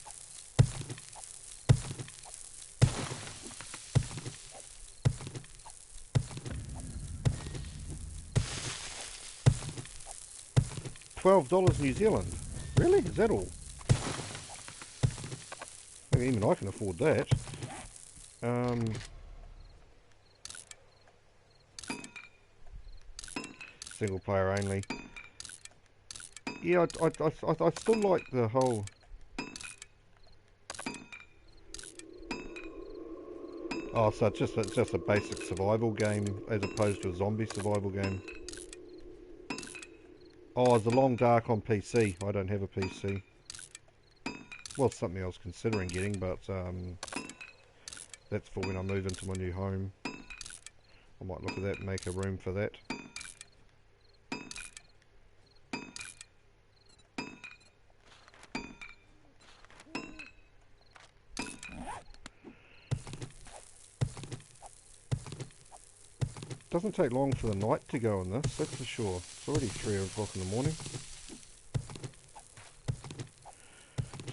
$12 New Zealand. Really? Is that all? I mean, even I can afford that. Single player only. Yeah, I still like the whole... Oh, so it's just a basic survival game as opposed to a zombie survival game. Oh, it's a Long Dark on PC. I don't have a PC. Well, it's something I was considering getting, but that's for when I move into my new home. I might look at that and make a room for that. Doesn't take long for the night to go on this, that's for sure. It's already 3 o'clock in the morning.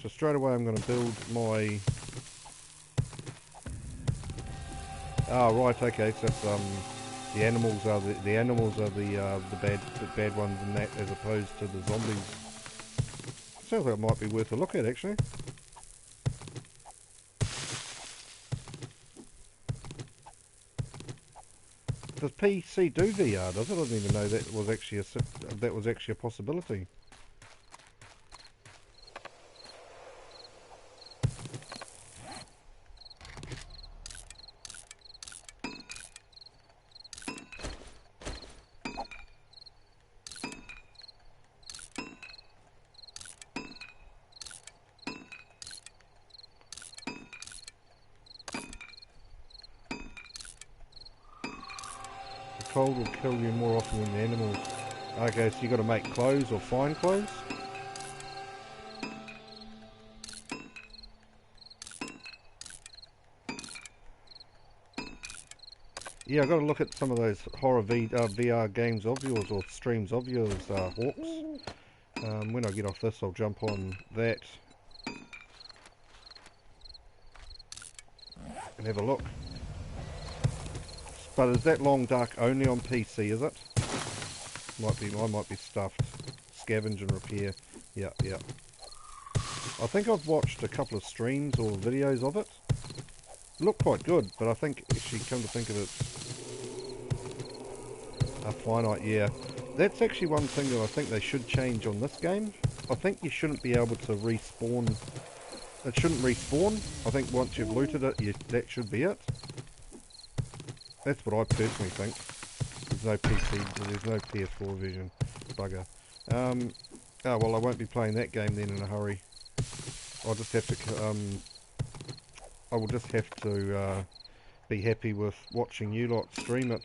So straight away I'm going to build my... Oh right, okay, so that's the animals are the bad ones in that, as opposed to the zombies. Sounds like it might be worth a look at, actually. Does PC do VR? Does it? I didn't even know that was actually a possibility. Cold will kill you more often than the animals. Okay, so you got to make clothes or find clothes. Yeah, I got to look at some of those horror VR games of yours or streams of yours, Hawks. When I get off this, I'll jump on that and have a look. But is that Long Dark only on PC, is it? I might be stuffed. Scavenge and repair. Yeah, yeah. I think I've watched a couple of streams or videos of it. Look quite good, but I think actually, come to think of it, a finite, yeah. That's actually one thing that I think they should change on this game. I think you shouldn't be able to respawn. It shouldn't respawn. I think once you've looted it, that should be it. That's what I personally think. There's no PC, there's no PS4 version. Bugger. Oh well, I won't be playing that game then in a hurry. I'll just have to, I will just have to be happy with watching you lot stream it.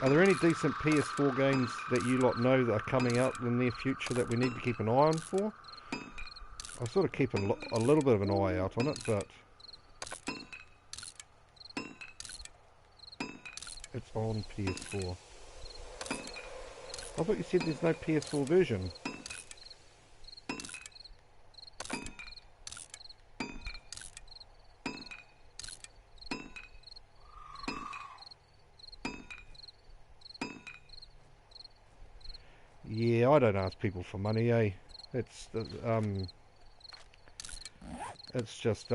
Are there any decent PS4 games that you lot know that are coming out in the near future that we need to keep an eye on for? I sort of keep a little bit of an eye out on it, but it's on PS4. I thought you said there's no PS4 version. Yeah, I don't ask people for money, eh? It's just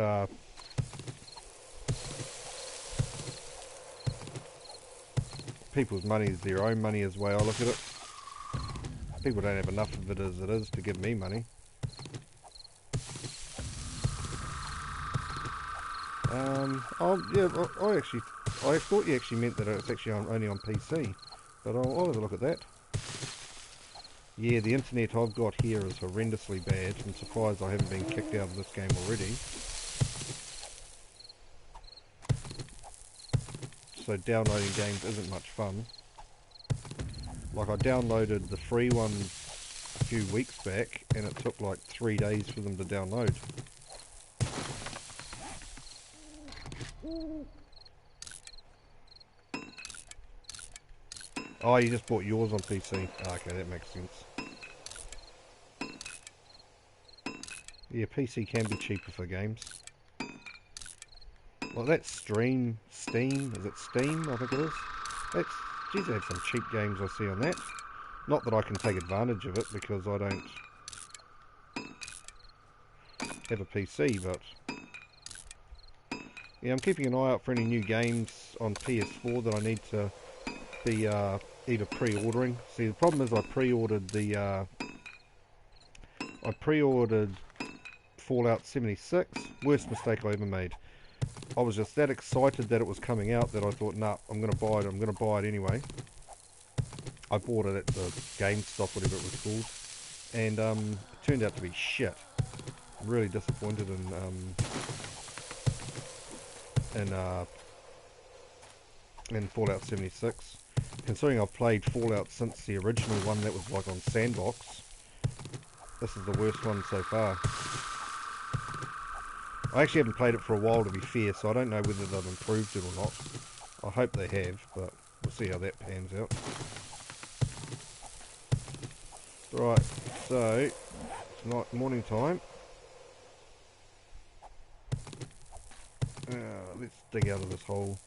people's money is their own money is the way I look at it. People don't have enough of it as it is to give me money. Oh yeah, I thought you actually meant that it's actually only on PC, but I'll have a look at that. Yeah, the internet I've got here is horrendously bad. I'm surprised I haven't been kicked out of this game already. So downloading games isn't much fun. Like, I downloaded the free one a few weeks back and it took like 3 days for them to download. Oh, you just bought yours on PC. Oh, okay, that makes sense. Yeah, PC can be cheaper for games. Well, that's Steam, is it Steam? I think it is. Geez, they have some cheap games I see on that. Not that I can take advantage of it because I don't have a PC, but yeah, I'm keeping an eye out for any new games on PS4 that I need to be either pre-ordering. See, the problem is I pre-ordered Fallout 76. Worst mistake I ever made. I was just that excited that it was coming out that I thought, nah, I'm going to buy it. I'm going to buy it anyway. I bought it at the GameStop, whatever it was called, and it turned out to be shit. I'm really disappointed in Fallout 76. Considering I've played Fallout since the original one that was like on Sandbox, this is the worst one so far. I actually haven't played it for a while, to be fair, so I don't know whether they've improved it or not. I hope they have, but we'll see how that pans out. Right, so it's morning time. Let's dig out of this hole.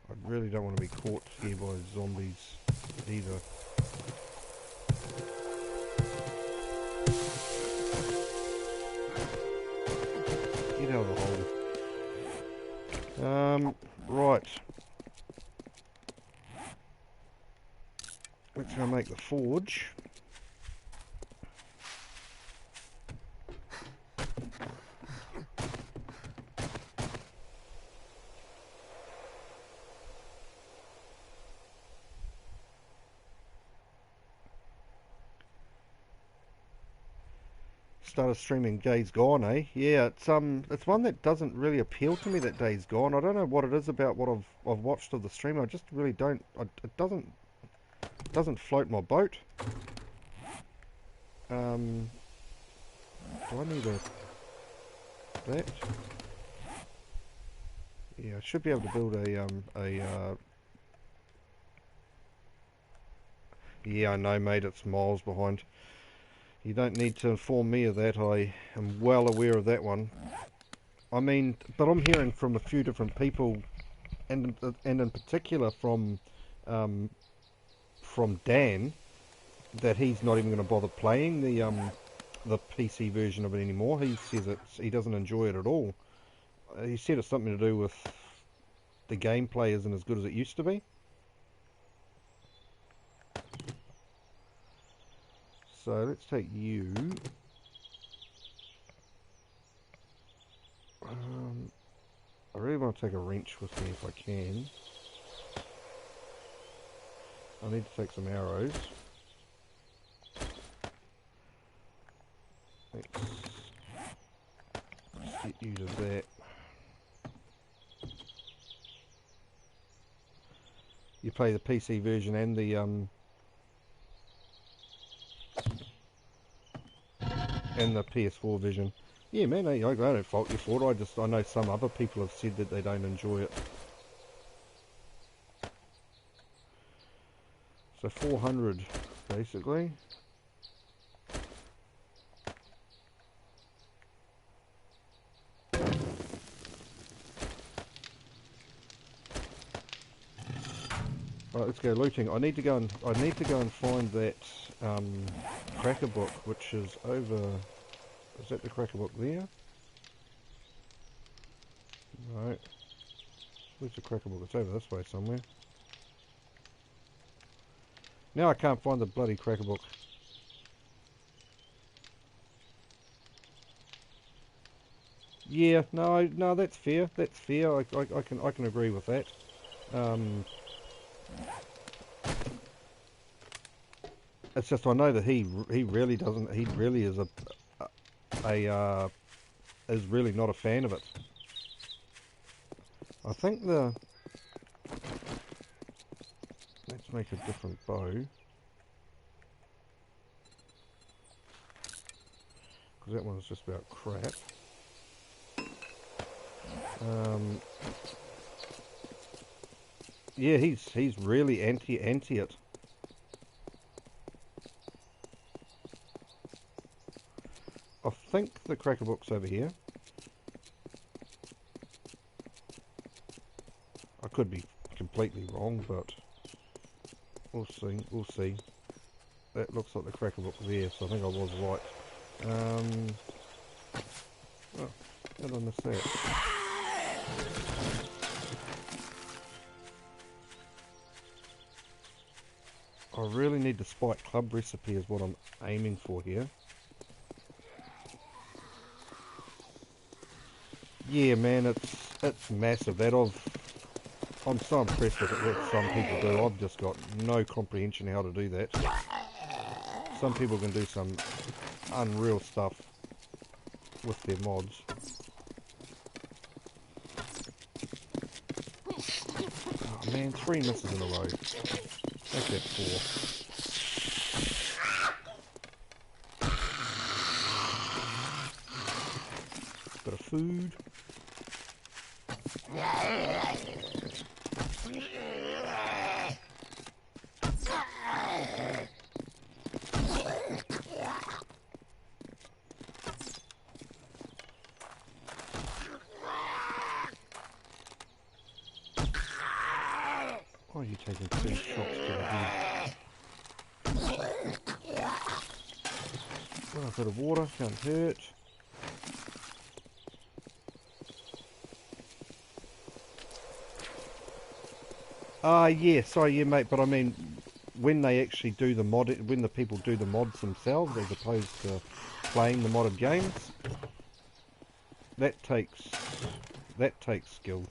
I really don't want to be caught here by zombies either. Get out of the hole. Right. Let's go make the forge. Started streaming Days Gone, eh? Yeah, it's one that doesn't really appeal to me, that Days Gone. I don't know what it is about what I've watched of the stream. I just really don't. It doesn't float my boat. Do I need that? Yeah, I should be able to build yeah, I know, mate. It's miles behind. You don't need to inform me of that. I am well aware of that one. I mean, but I'm hearing from a few different people, and in particular from Dan, that he's not even going to bother playing the PC version of it anymore. He says he doesn't enjoy it at all. He said it's something to do with the gameplay isn't as good as it used to be. So let's take you. I really want to take a wrench with me if I can. I need to take some arrows. Let's get you to that. You play the PC version and the PS4 version. Yeah, man, I don't fault you for it. I know some other people have said that they don't enjoy it. So 400, basically. Right, let's go looting. I need to go and find that cracker book, which is over. Is that the cracker book there? No. Where's the cracker book? It's over this way somewhere. Now I can't find the bloody cracker book. Yeah, no, that's fair. That's fair. I can agree with that. It's just I know that he really doesn't. He really is is really not a fan of it. I think let's make a different bow. Because that one's just about crap. Yeah, he's really anti it. I think the cracker book's over here. I could be completely wrong, but we'll see. We'll see. That looks like the cracker book there, so I think I was right. Oh, how did I miss that? I really need the spike club recipe is what I'm aiming for here. Yeah, man, it's massive. I'm so impressed with it what some people do. I've just got no comprehension how to do that. Some people can do some unreal stuff with their mods. Oh man, 3 misses in a row. Make that 4. Bit of food. Why are you taking 2 shots to the head? Well, a bit of water, can't hurt. Yeah, sorry, yeah, mate, but I mean, when they actually do the mod, when the people do the mods themselves, as opposed to playing the modded games, that takes skill.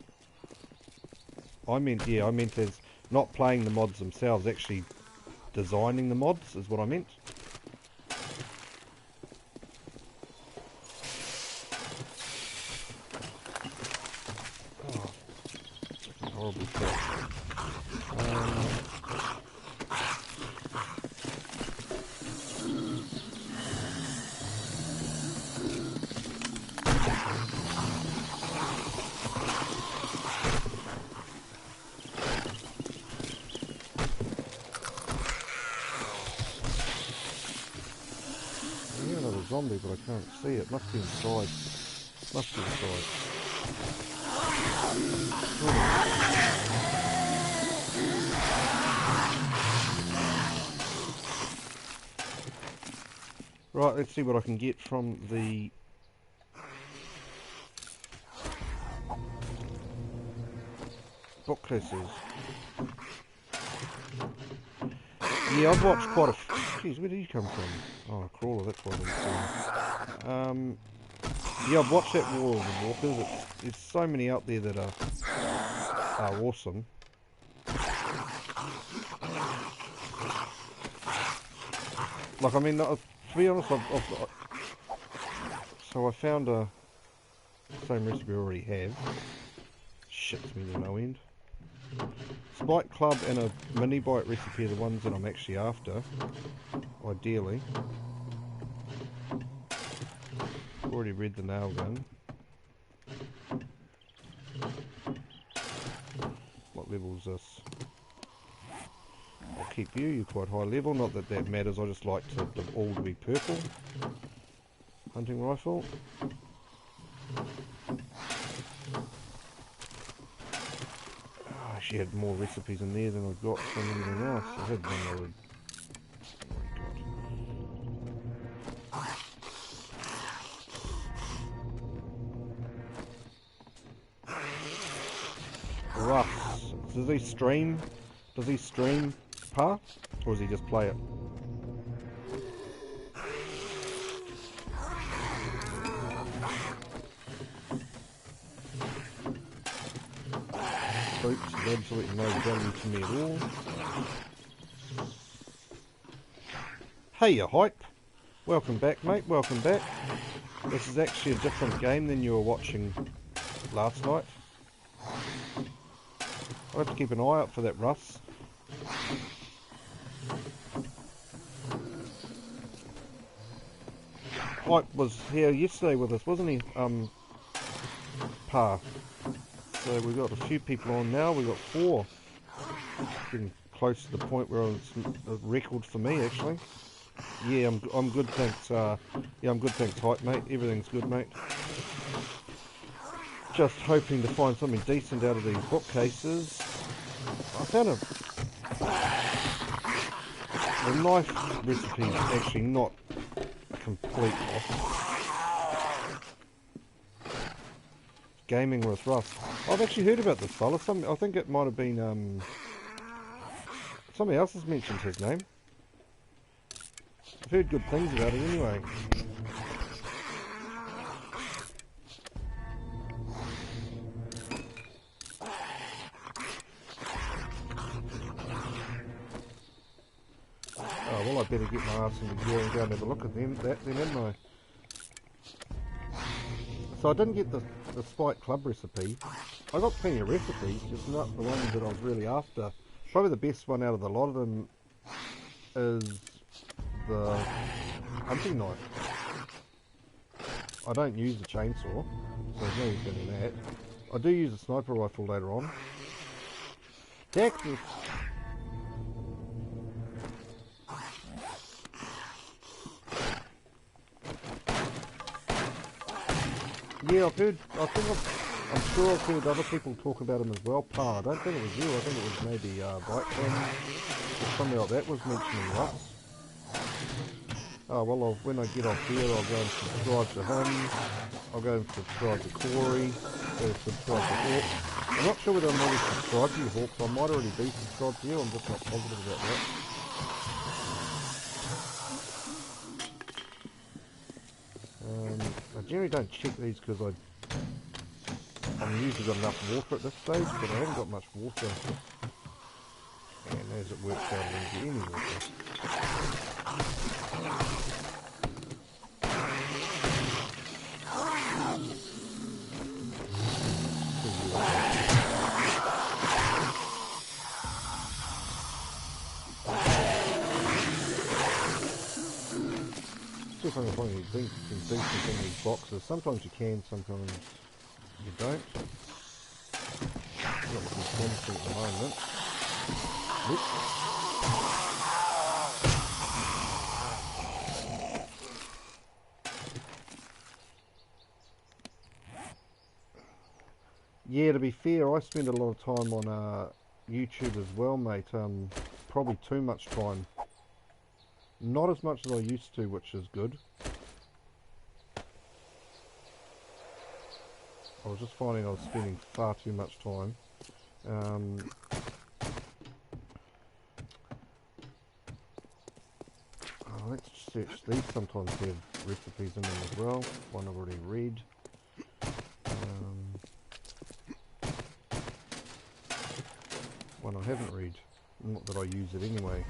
I meant as not playing the mods themselves, actually designing the mods is what I meant. Oh, horrible shot. Zombie, but I can't see it. Must be inside. Must be inside. Right, let's see what I can get from the bookcases. Yeah, I've watched quite a Jeez, where did he come from? Oh, a crawler, that's what he's doing. Yeah, I've watched that War of the Walkers. There's so many out there that are awesome. Like, I mean, to be honest, so I found a same recipe I already have. Shits me to no end. Spike Club and a mini bite recipe are the ones that I'm actually after, ideally. Already read the nail gun. What level is this? I'll keep you, you're quite high level, not that that matters, I just like them all to be purple. Hunting rifle. Oh, I actually had more recipes in there than I've got from anything else. I had one that would... Russ. Does he stream? Does he stream Pa? Or does he just play it? Troops is absolutely no value to me at all. Hey you hype! Welcome back mate, welcome back. This is actually a different game than you were watching last night. I'll have to keep an eye out for that Russ. Hype was here yesterday with us, wasn't he? Pa. So we've got a few people on now, we've got 4. Getting close to the point where it's a record for me actually. Yeah, I'm good thanks, yeah I'm good thanks Hype mate, everything's good mate. Just hoping to find something decent out of these bookcases. I found the knife recipe is actually not a complete loss. Gaming with Russ. I've actually heard about this fella. I think it might have been somebody else has mentioned his name. I've heard good things about it anyway. Oh well, I better get my ass in gear and go and have a look at them, then, hadn't I? So I didn't get the Spike Club recipe. I got plenty of recipes, just not the ones that I was really after. Probably the best one out of the lot of them is the hunting knife. I don't use the chainsaw, so there's no use in that. I do use a sniper rifle later on. Texas! Yeah, I'm sure I've heard other people talk about him as well. Pa, I don't think it was you, I think it was maybe Bike or something like that was mentioning Russ. Oh well, when I get off here I'll go and subscribe to him, I'll go and subscribe to Corey, go and subscribe to Hawk. I'm not sure whether I'm already subscribed to you Hawk, so I might already be subscribed to you, I'm just not positive about that. I generally don't check these because I'm usually got enough water at this stage, but I haven't got much water. And as it works out, I don't get any water. See if I can find anything decent in these boxes. Sometimes you can, sometimes you don't. Not looking promising at the moment. Whoop. Yeah, to be fair, I spend a lot of time on YouTube as well, mate. Probably too much time. Not as much as I used to, which is good. I was just finding I was spending far too much time. let's search these. Sometimes have recipes in them as well. One I've already read. One I haven't read. Not that I use it anyway.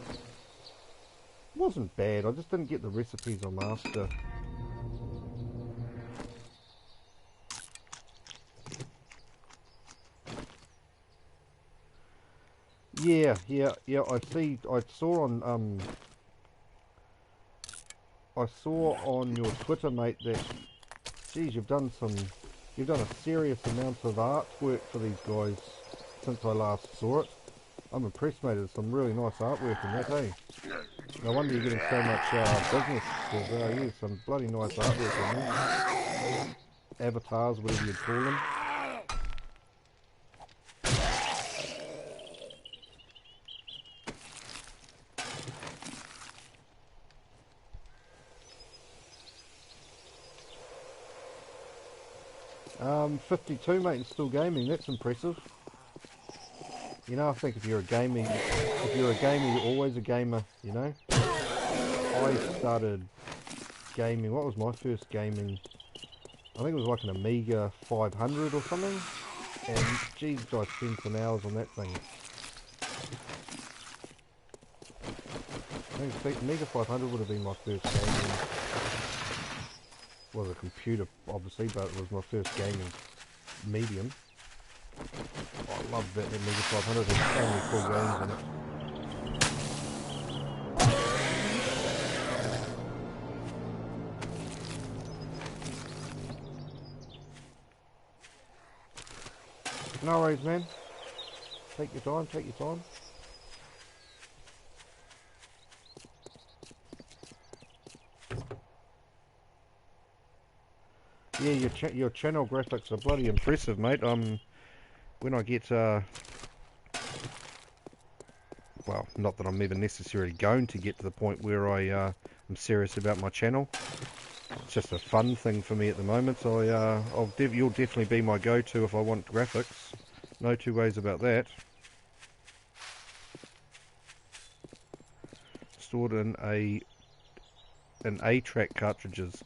It wasn't bad, I just didn't get the recipes on Master. Yeah, I saw on your Twitter, mate, that, geez, you've done a serious amount of artwork for these guys since I last saw it. I'm impressed, mate. There's some really nice artwork in that, hey? No wonder you're getting so much business, because yeah, some bloody nice artwork in there. Avatars, whatever you'd call them. Um, 52, mate, and still gaming. That's impressive. You know, I think if you're a gamer, you're always a gamer, you know? I started gaming, what was my first gaming? I think it was like an Amiga 500 or something. And geez, I spent some hours on that thing. I think Amiga 500 would have been my first gaming. It was a computer, obviously, but it was my first gaming medium. I loved that Amiga 500. There's so many cool games in it. No worries, man. Take your time, take your time. Yeah, your channel graphics are bloody impressive, mate. When I get well, not that I'm even necessarily going to get to the point where I am serious about my channel. It's just a fun thing for me at the moment. So you'll definitely be my go-to if I want graphics. No two ways about that. Stored in A-track cartridges.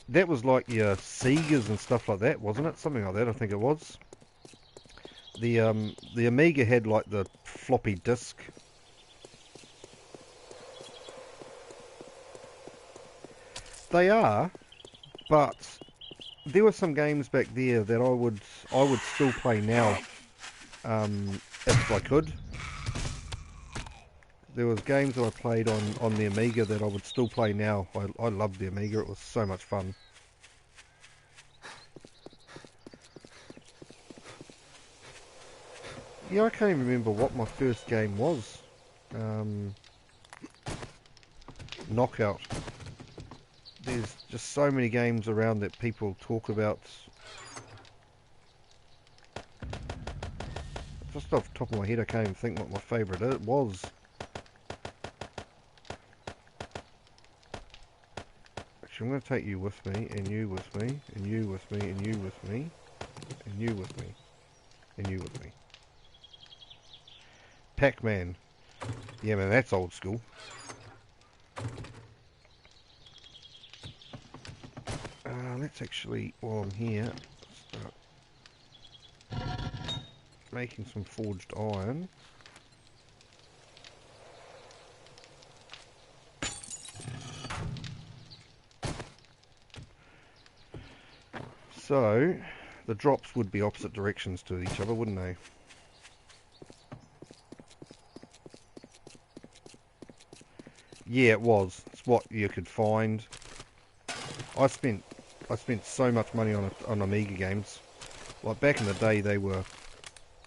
That was like your Segas and stuff like that, wasn't it? Something like that, I think it was. The Amiga had like the floppy disk. They are, but there were some games back there that I would still play now, if I could. There was games that I played on the Amiga that I would still play now. I loved the Amiga, it was so much fun. Yeah, I can't even remember what my first game was. Knockout. There's just so many games around that people talk about. Just off the top of my head, I can't even think what my favourite was. Actually, I'm going to take you with me, and you with me, and you with me, and you with me, and you with me, and you with me. Pac-Man. Yeah, man, that's old school. Let's actually, while I'm here, start making some forged iron. So, the drops would be opposite directions to each other, wouldn't they? Yeah, it was. It's what you could find. I spent so much money on Amiga games. Like back in the day, they were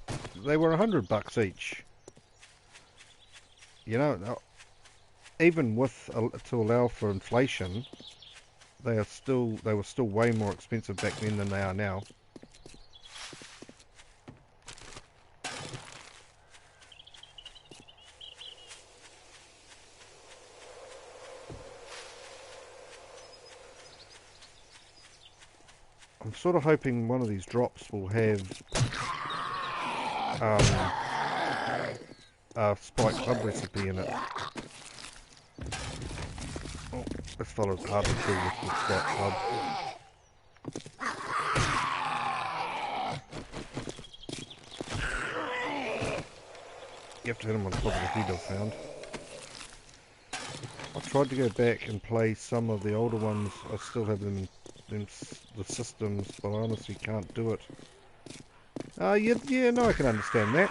$100 each. You know, even with to allow for inflation, they were still way more expensive back then than they are now. I'm sort of hoping one of these drops will have spiked club recipe in it. Oh, this fellow's hard to kill with the spiked club. You have to hit him on top of the head, I've found. I've tried to go back and play some of the older ones. I still have them in the systems, but I honestly can't do it. Yeah, no, I can understand that.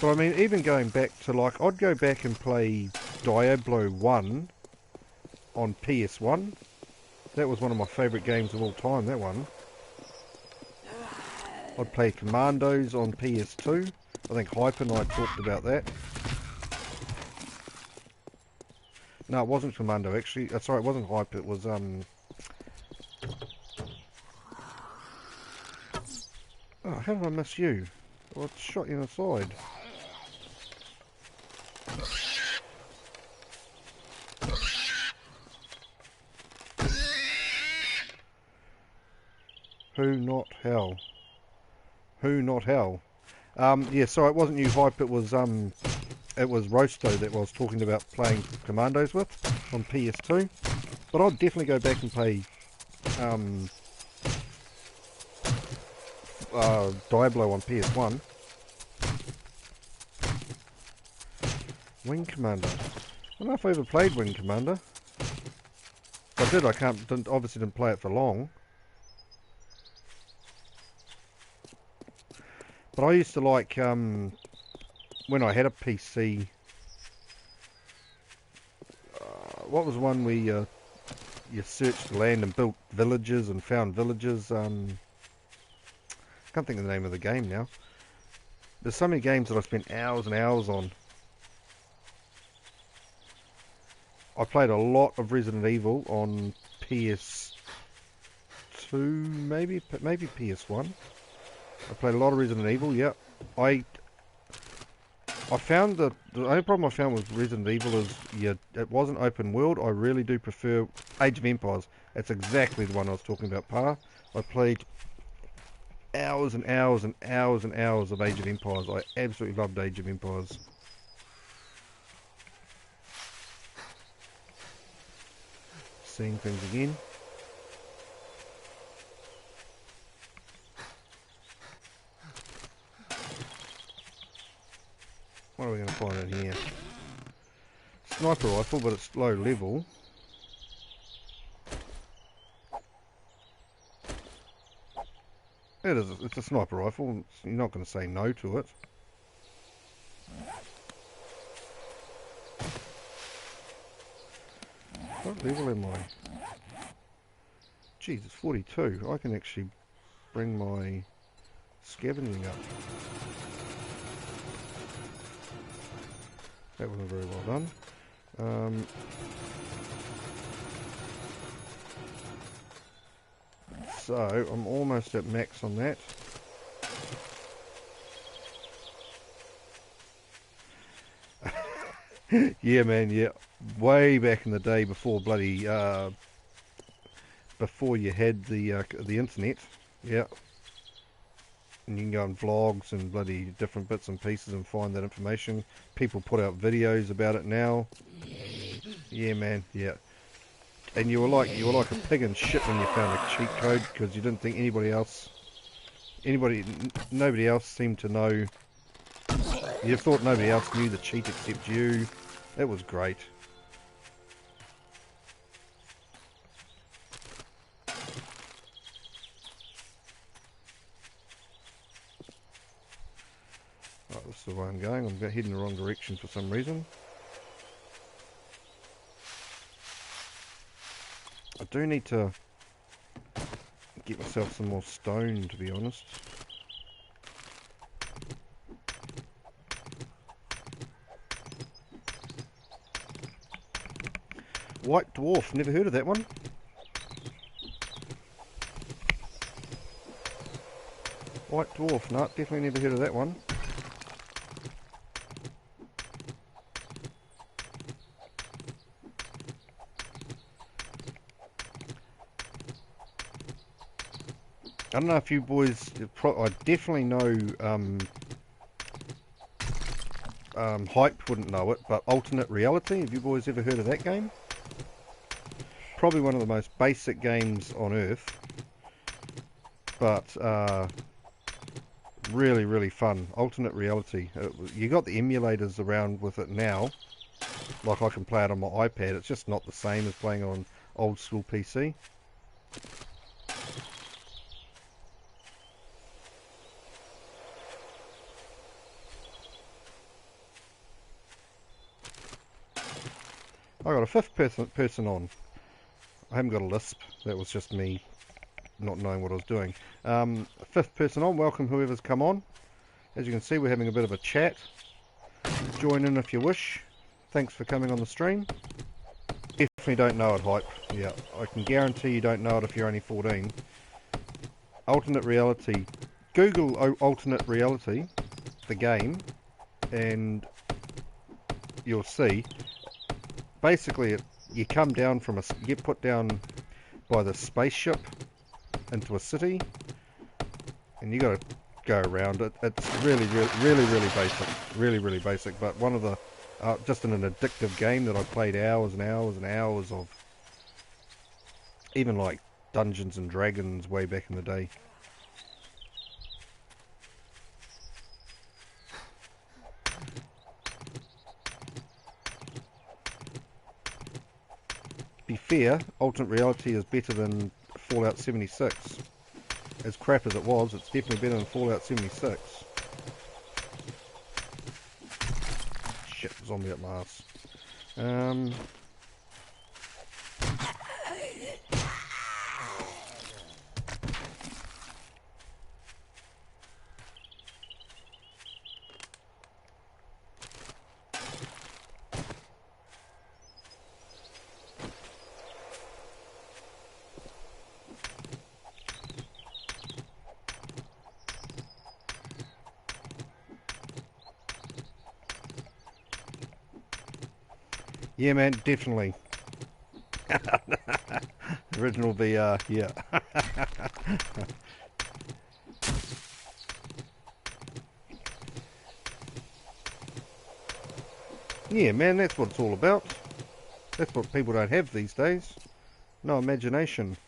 But I mean, even going back to, like, I'd go back and play Diablo 1 on PS1. That was one of my favourite games of all time, that one. I'd play Commandos on PS2. I think Hype and I talked about that. No, it wasn't Commando, actually. Sorry, it wasn't Hype, it was, Oh, how did I miss you? Well, I shot you in the side. Who, not hell? Who, not hell? Yeah, sorry, it wasn't you, Hype, it was Roasto that I was talking about playing Commandos with on PS2. But I'd definitely go back and play Diablo on PS1. Wing Commander. I don't know if I ever played Wing Commander. If I did, obviously didn't play it for long. But I used to like, when I had a PC, what was the one where you searched the land and built villages and found villages? I can't think of the name of the game now. There's so many games that I spent hours and hours on. I played a lot of Resident Evil on PS2, maybe PS1. I played a lot of Resident Evil, yeah. I found the only problem I found with Resident Evil is it wasn't open world. I really do prefer Age of Empires. That's exactly the one I was talking about, Pa. I played hours and hours and hours and hours of Age of Empires. I absolutely loved Age of Empires. Seeing things again. What are we going to find in here? Sniper rifle, but it's low level. It's a sniper rifle. You're not going to say no to it. What level am I? Geez, it's 42. I can actually bring my scavenging up. That wasn't very well done. So, I'm almost at max on that. Yeah, man, yeah. Way back in the day before bloody, before you had the internet, yeah. And you can go on vlogs and bloody different bits and pieces and find that information. People put out videos about it now. Yeah, man, yeah. And you were like a pig in shit when you found a cheat code because you didn't think nobody else seemed to know. You thought nobody else knew the cheat except you. It was great. Right, this is the way I'm going. I'm heading the wrong direction for some reason. I do need to get myself some more stone, to be honest. White Dwarf, never heard of that one. White Dwarf, no, definitely never heard of that one. I don't know if you boys, I definitely know Hype wouldn't know it, but alternate reality, have you boys ever heard of that game? Probably one of the most basic games on earth, but really, really fun. Alternate reality. You got the emulators around with it now, like I can play it on my iPad. It's just not the same as playing on old school PC. I got a fifth person on. I haven't got a lisp. That was just me not knowing what I was doing. Fifth person on. Welcome whoever's come on. As you can see, we're having a bit of a chat. Join in if you wish. Thanks for coming on the stream. Definitely don't know it, Hype. Yeah, I can guarantee you don't know it if you're only 14. Alternate reality. Google alternate reality, the game, and you'll see. Basically, you come down from you get put down by the spaceship into a city, and you got to go around it. It's really basic, really basic. But one of the just an addictive game that I played hours and hours and hours of. Even like Dungeons and Dragons way back in the day. Be fair, alternate reality is better than Fallout 76. As crap as it was, it's definitely better than Fallout 76. Shit, zombie up my ass. Yeah, man, definitely. Original VR, yeah. Yeah, man, that's what it's all about. That's what people don't have these days. No imagination.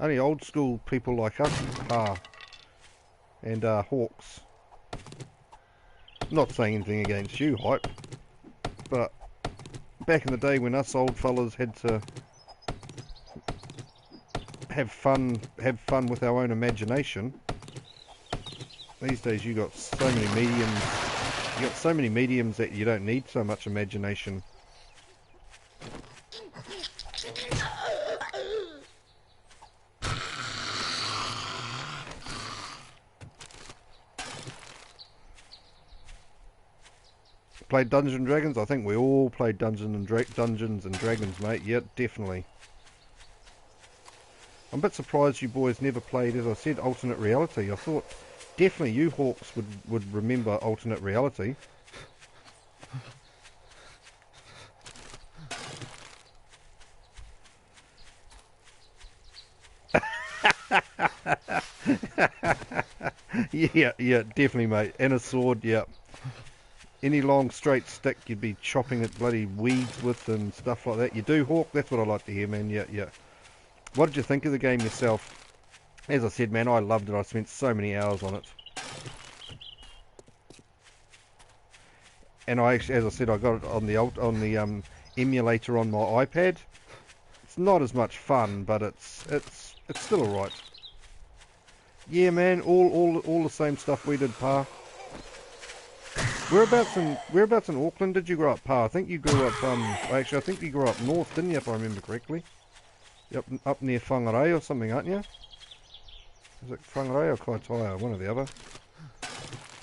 Only old school people like us, and Hawks. Not saying anything against you, Hype, but back in the day when us old fellas had to have fun with our own imagination. These days you got so many mediums. You got so many mediums that you don't need so much imagination. Played Dungeons and Dragons? I think we all played Dungeons and Dragons, mate. Yep, definitely. I'm a bit surprised you boys never played, as I said, alternate reality. I thought definitely you Hawks would remember alternate reality. Yeah, definitely, mate. And a sword, yeah. Any long straight stick you'd be chopping at bloody weeds with and stuff like that. You do, Hawk? That's what I like to hear, man. Yeah. What did you think of the game yourself? As I said, man, I loved it. I spent so many hours on it. And I actually, as I said, I got it on the emulator on my iPad. It's not as much fun, but it's still alright. Yeah, man, all the same stuff we did, Pa. Whereabouts in Auckland did you grow up, Pa? I think you grew up actually I think you grew up north, didn't you, if I remember correctly? Up near Whangarei or something, aren't you? Is it Whangarei or Kaitaia? One or the other.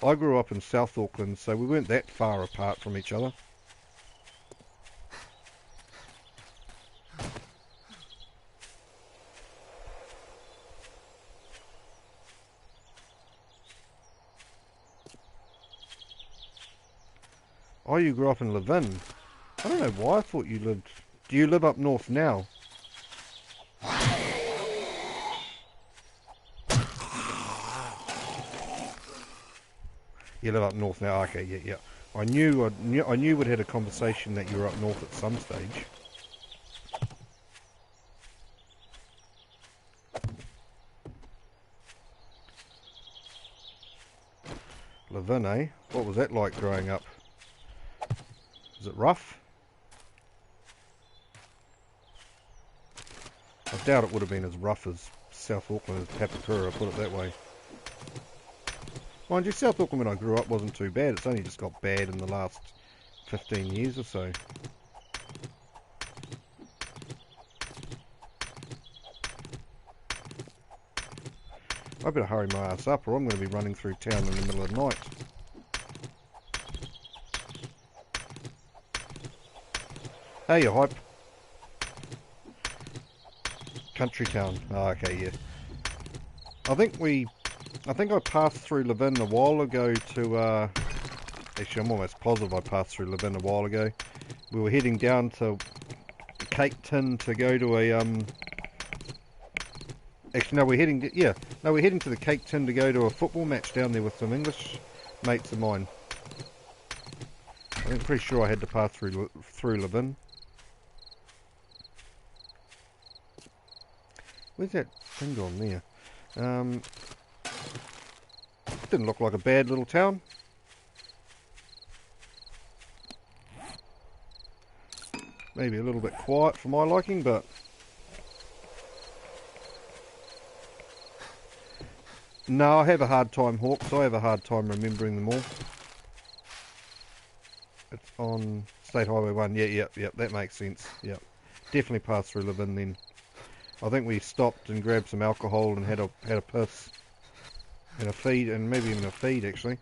I grew up in South Auckland, so we weren't that far apart from each other. Oh, you grew up in Levin. I don't know why I thought you lived... Do you live up north now? You live up north now. Okay, yeah, yeah. I knew we'd had a conversation that you were up north at some stage. Levin, eh? What was that like growing up? Was it rough? I doubt it would have been as rough as South Auckland as Papakura, put it that way. Mind you, South Auckland when I grew up wasn't too bad. It's only just got bad in the last 15 years or so. I better hurry my ass up or I'm going to be running through town in the middle of the night. Hey, you hype. Country town. Oh, okay, yeah. I think I passed through Levin a while ago to, actually I'm almost positive I passed through Levin a while ago. We were heading down to Cake Tin to go to a, actually no, we're heading to the Cake Tin to go to a football match down there with some English mates of mine. I'm pretty sure I had to pass through Levin. Where's that thing gone there? Didn't look like a bad little town. Maybe a little bit quiet for my liking, but no, I have a hard time, Hawks. I have a hard time remembering them all. It's on State Highway 1. Yeah, that makes sense. Yeah, definitely passed through Levin then. I think we stopped and grabbed some alcohol and had a piss and a feed, and maybe even a feed actually.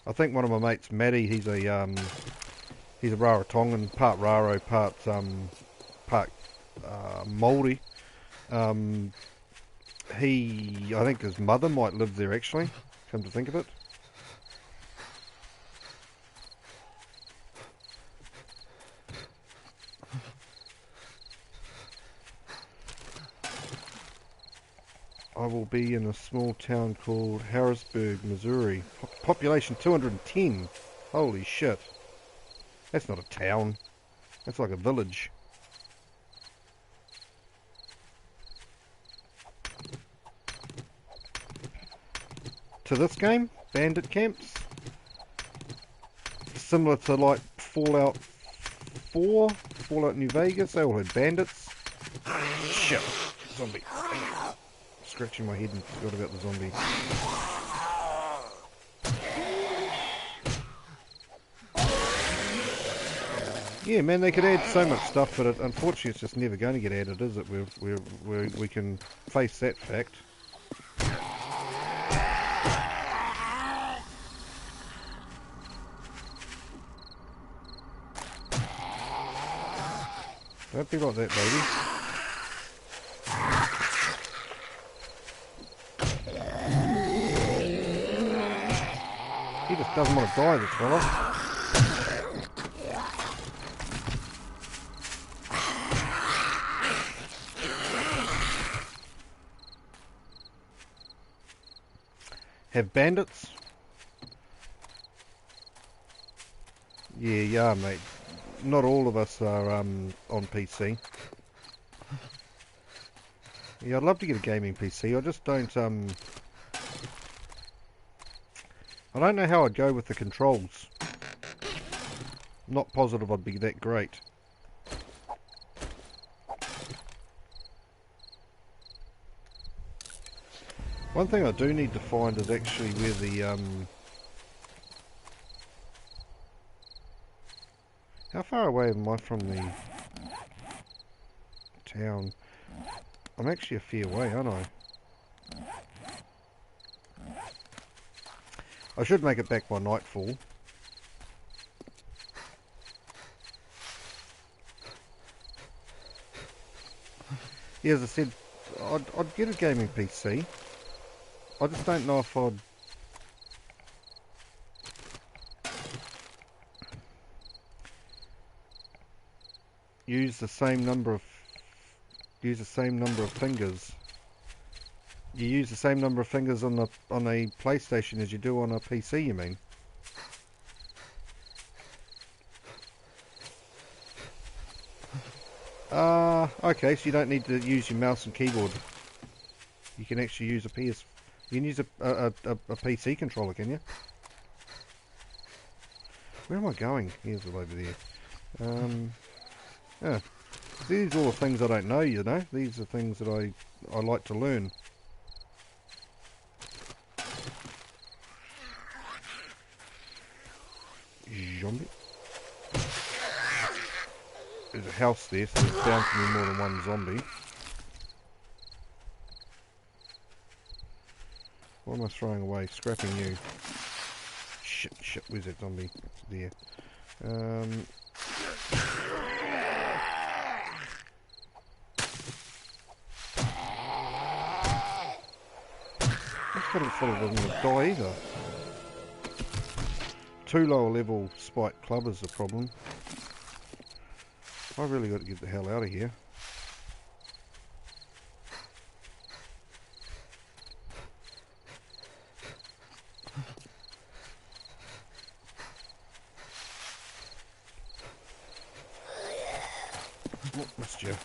I think one of my mates, Matty, he's a Rarotongan, part Raro, part Māori. I think his mother might live there actually, come to think of it. I will be in a small town called Harrisburg, Missouri. Population 210. Holy shit. That's not a town. That's like a village. To this game, bandit camps. Similar to like Fallout 4, Fallout New Vegas, they all had bandits. Shit. Zombie. Scratching my head and forgot about the zombie. Yeah, man, they could add so much stuff, but unfortunately it's just never going to get added, is it? We can face that fact. Don't be like that, baby. He just doesn't want to die, this fella. Have bandits? Yeah, mate. Not all of us are on PC. Yeah, I'd love to get a gaming PC. I just don't I don't know how I'd go with the controls. Not positive I'd be that great. One thing I do need to find is actually where the how far away am I from the town? I'm actually a fair way, aren't I? I should make it back by nightfall. Yeah, as I said, I'd get a gaming PC. I just don't know if I'd use the same number of fingers You use the same number of fingers on a PlayStation as you do on a PC, you mean? Okay, so you don't need to use your mouse and keyboard. You can actually use a PS. You can use a PC controller, can you? Where am I going? Here's all over there. Yeah. These are all the things I don't know, you know. These are things that I like to learn. Zombie. There's a house there, so there's bound to be more than one zombie. What am I throwing away? Scrapping you. Shit, where's that zombie? There. This kind of fellow doesn't want to die either. Too lower level spike club is the problem. I really got to get the hell out of here. Oh, missed you.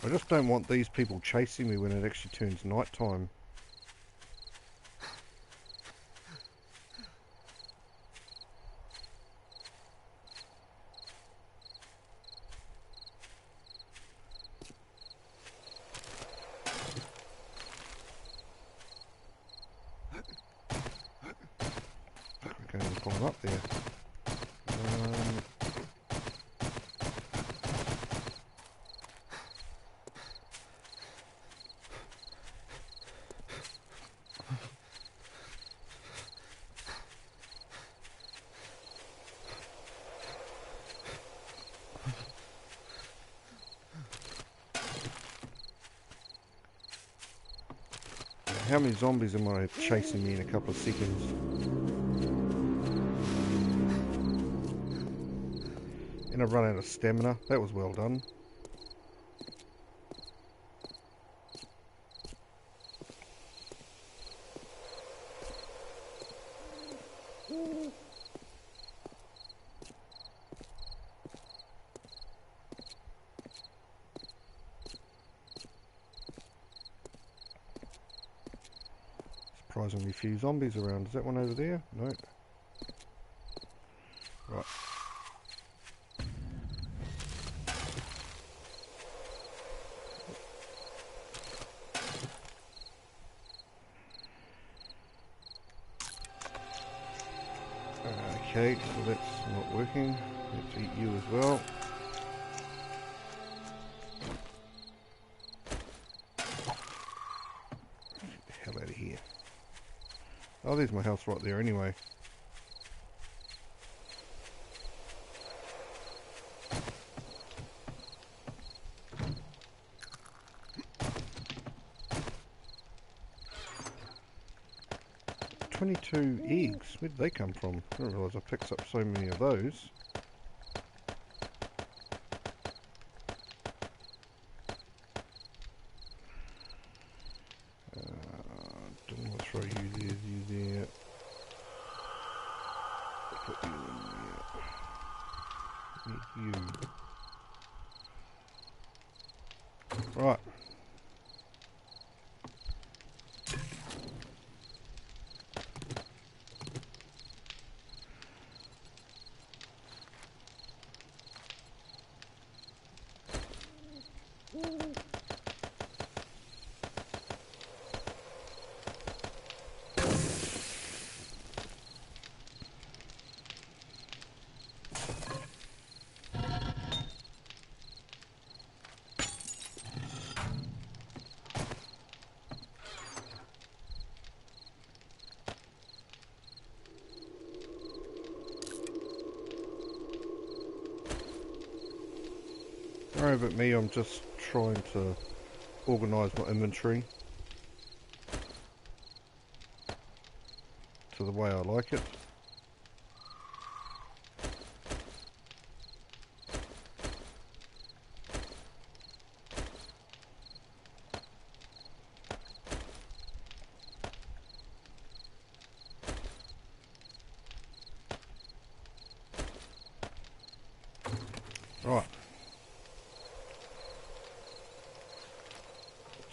I just don't want these people chasing me when it actually turns night time. I can't even climb up there. How many zombies am I chasing me in a couple of seconds? And I've run out of stamina. That was well done. Surprisingly few zombies around. Is that one over there? No. Right. Okay, so that's not working. Let's eat you as well. Get the hell out of here. Oh, there's my house right there anyway. "22 eggs? Where did they come from? I didn't realise I picked up so many of those. Didn't want to throw you there. Put you in there. You. Right. Sorry about me, I'm just trying to organise my inventory to the way I like it. Right.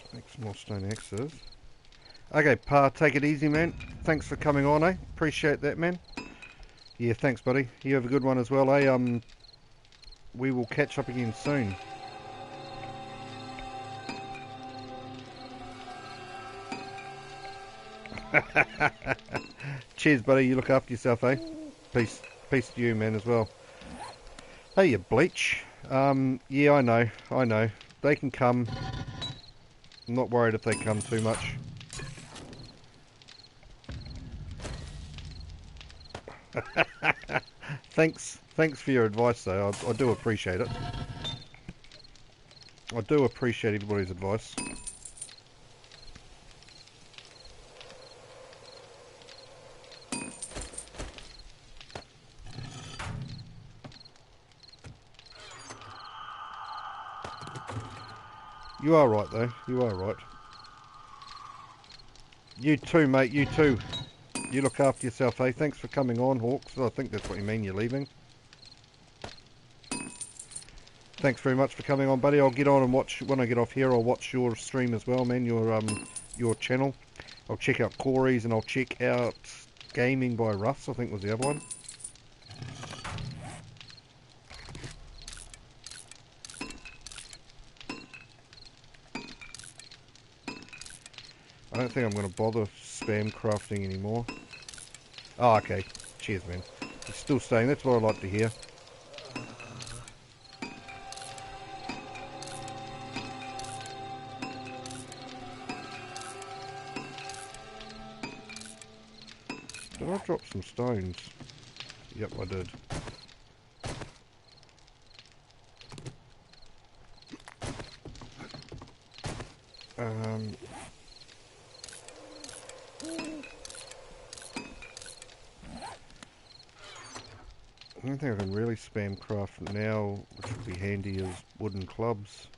Let's make some more stone axes. Okay, Pa, take it easy, man. Thanks for coming on, eh? Appreciate that, man. Yeah, thanks, buddy. You have a good one as well, eh? We will catch up again soon. Cheers, buddy. You look after yourself, eh? Peace to you, man, as well. Hey, you bleach. Yeah, I know. They can come. I'm not worried if they come too much. Thanks for your advice, though. I do appreciate it. I do appreciate everybody's advice. You are right, though. You are right. You too, mate. You too. You look after yourself, eh? Thanks for coming on, Hawks. I think that's what you mean, you're leaving. Thanks very much for coming on, buddy. I'll get on and watch, when I get off here, I'll watch your stream as well, man, your channel. I'll check out Corey's and I'll check out Gaming by Russ, I think was the other one. I don't think I'm going to bother spam crafting anymore. Oh, okay. Cheers, man. It's still staying. That's what I like to hear. Did I drop some stones? Yep, I did. I don't think I can really spam craft now, which would be handy, is wooden clubs.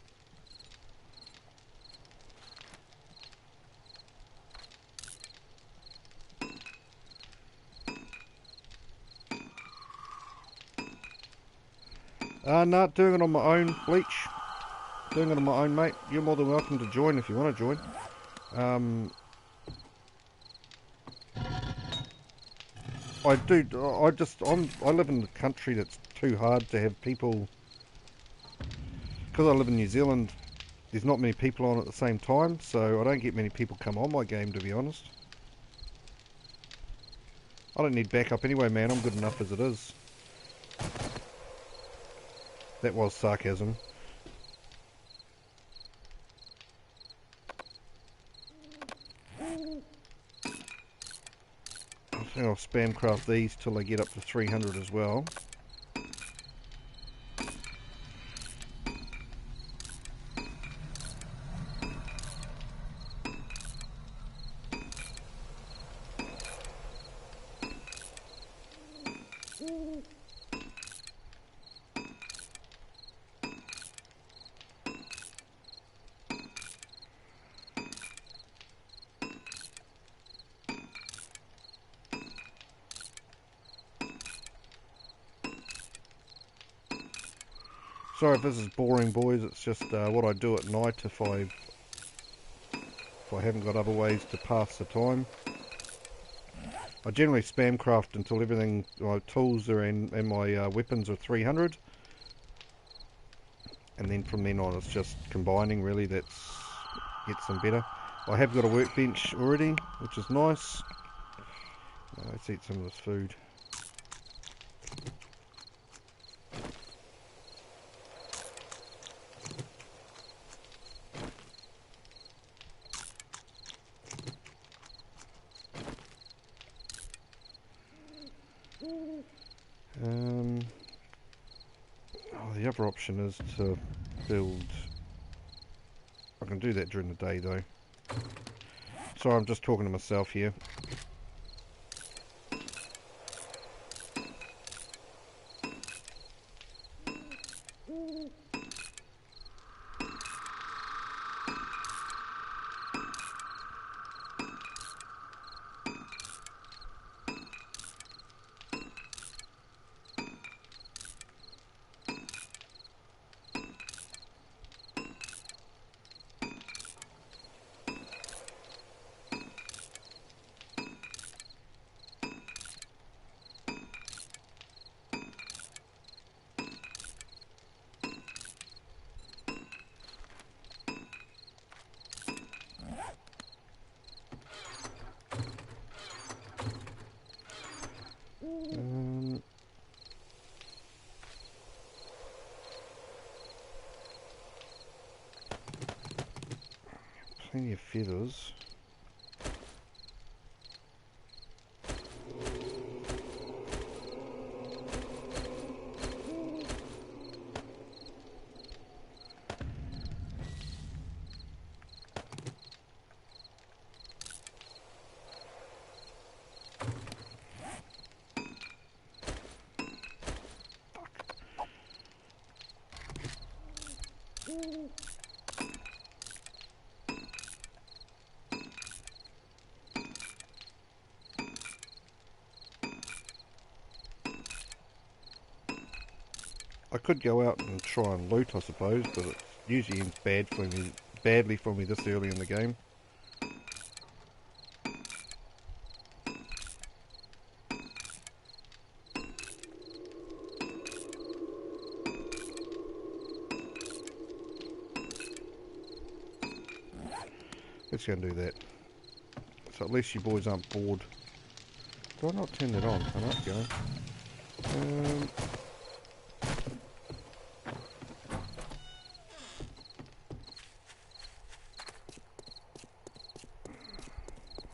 No, doing it on my own, Bleach. Doing it on my own, mate. You're more than welcome to join if you want to join. I live in a country that's too hard to have people, because I live in New Zealand, there's not many people on at the same time, so I don't get many people come on my game, to be honest. I don't need backup anyway, man. I'm good enough as it is. That was sarcasm. I think I'll spam craft these till I get up to 300 as well. Sorry if this is boring, boys. It's just what I do at night if I haven't got other ways to pass the time. I generally spam craft until everything, my tools are in and my weapons are 300. And then from then on it's just combining, really, that gets them better. I have got a workbench already, which is nice. Let's eat some of this food. The other option is to build. I can do that during the day though. Sorry, I'm just talking to myself here. Plenty of feathers. I could go out and try and loot, I suppose, but it usually ends badly for me this early in the game. Let's go and do that. So at least you boys aren't bored. Do I not turn that on? I might go.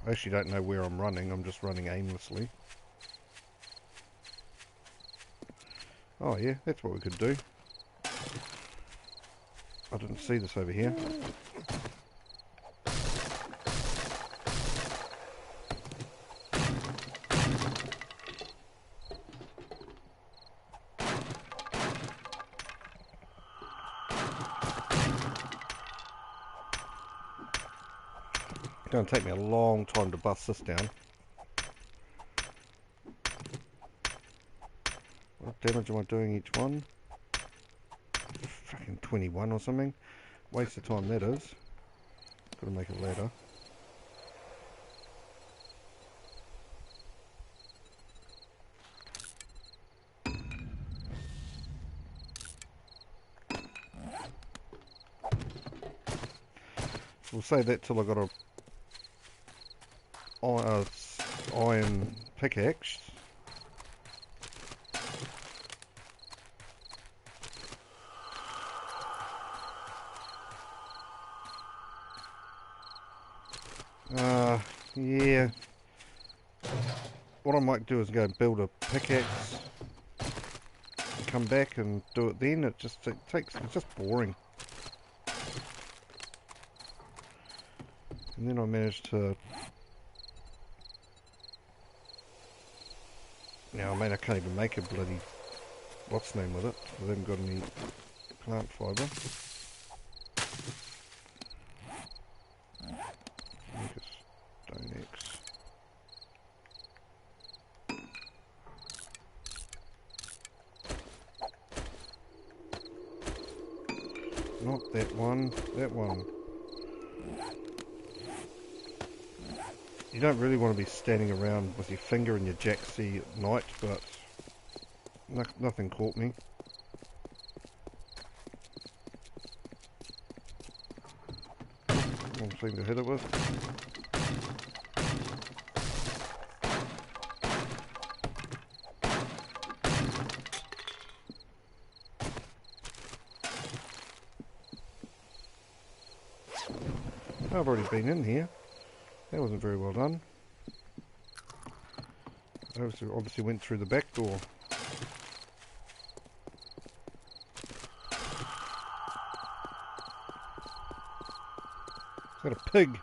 I actually don't know where I'm running. I'm just running aimlessly. Oh yeah, that's what we could do. I didn't see this over here. It's going to take me a long time to bust this down. What damage am I doing each one? Fucking 21 or something. Waste of time that is. Gotta make a ladder. We'll say that till I got a iron pickaxe. Yeah. What I might do is go and build a pickaxe and come back and do it then. It's just boring. And then I managed to... Now, I mean, I can't even make a bloody... What's the name with it? I haven't got any plant fibre. Stone X. Not that one, that one. You don't really want to be standing around with your finger in your jacksie at night, but nothing caught me. Wrong thing to hit it with. I've already been in here. That wasn't very well done. I obviously went through the back door. Is that a pig?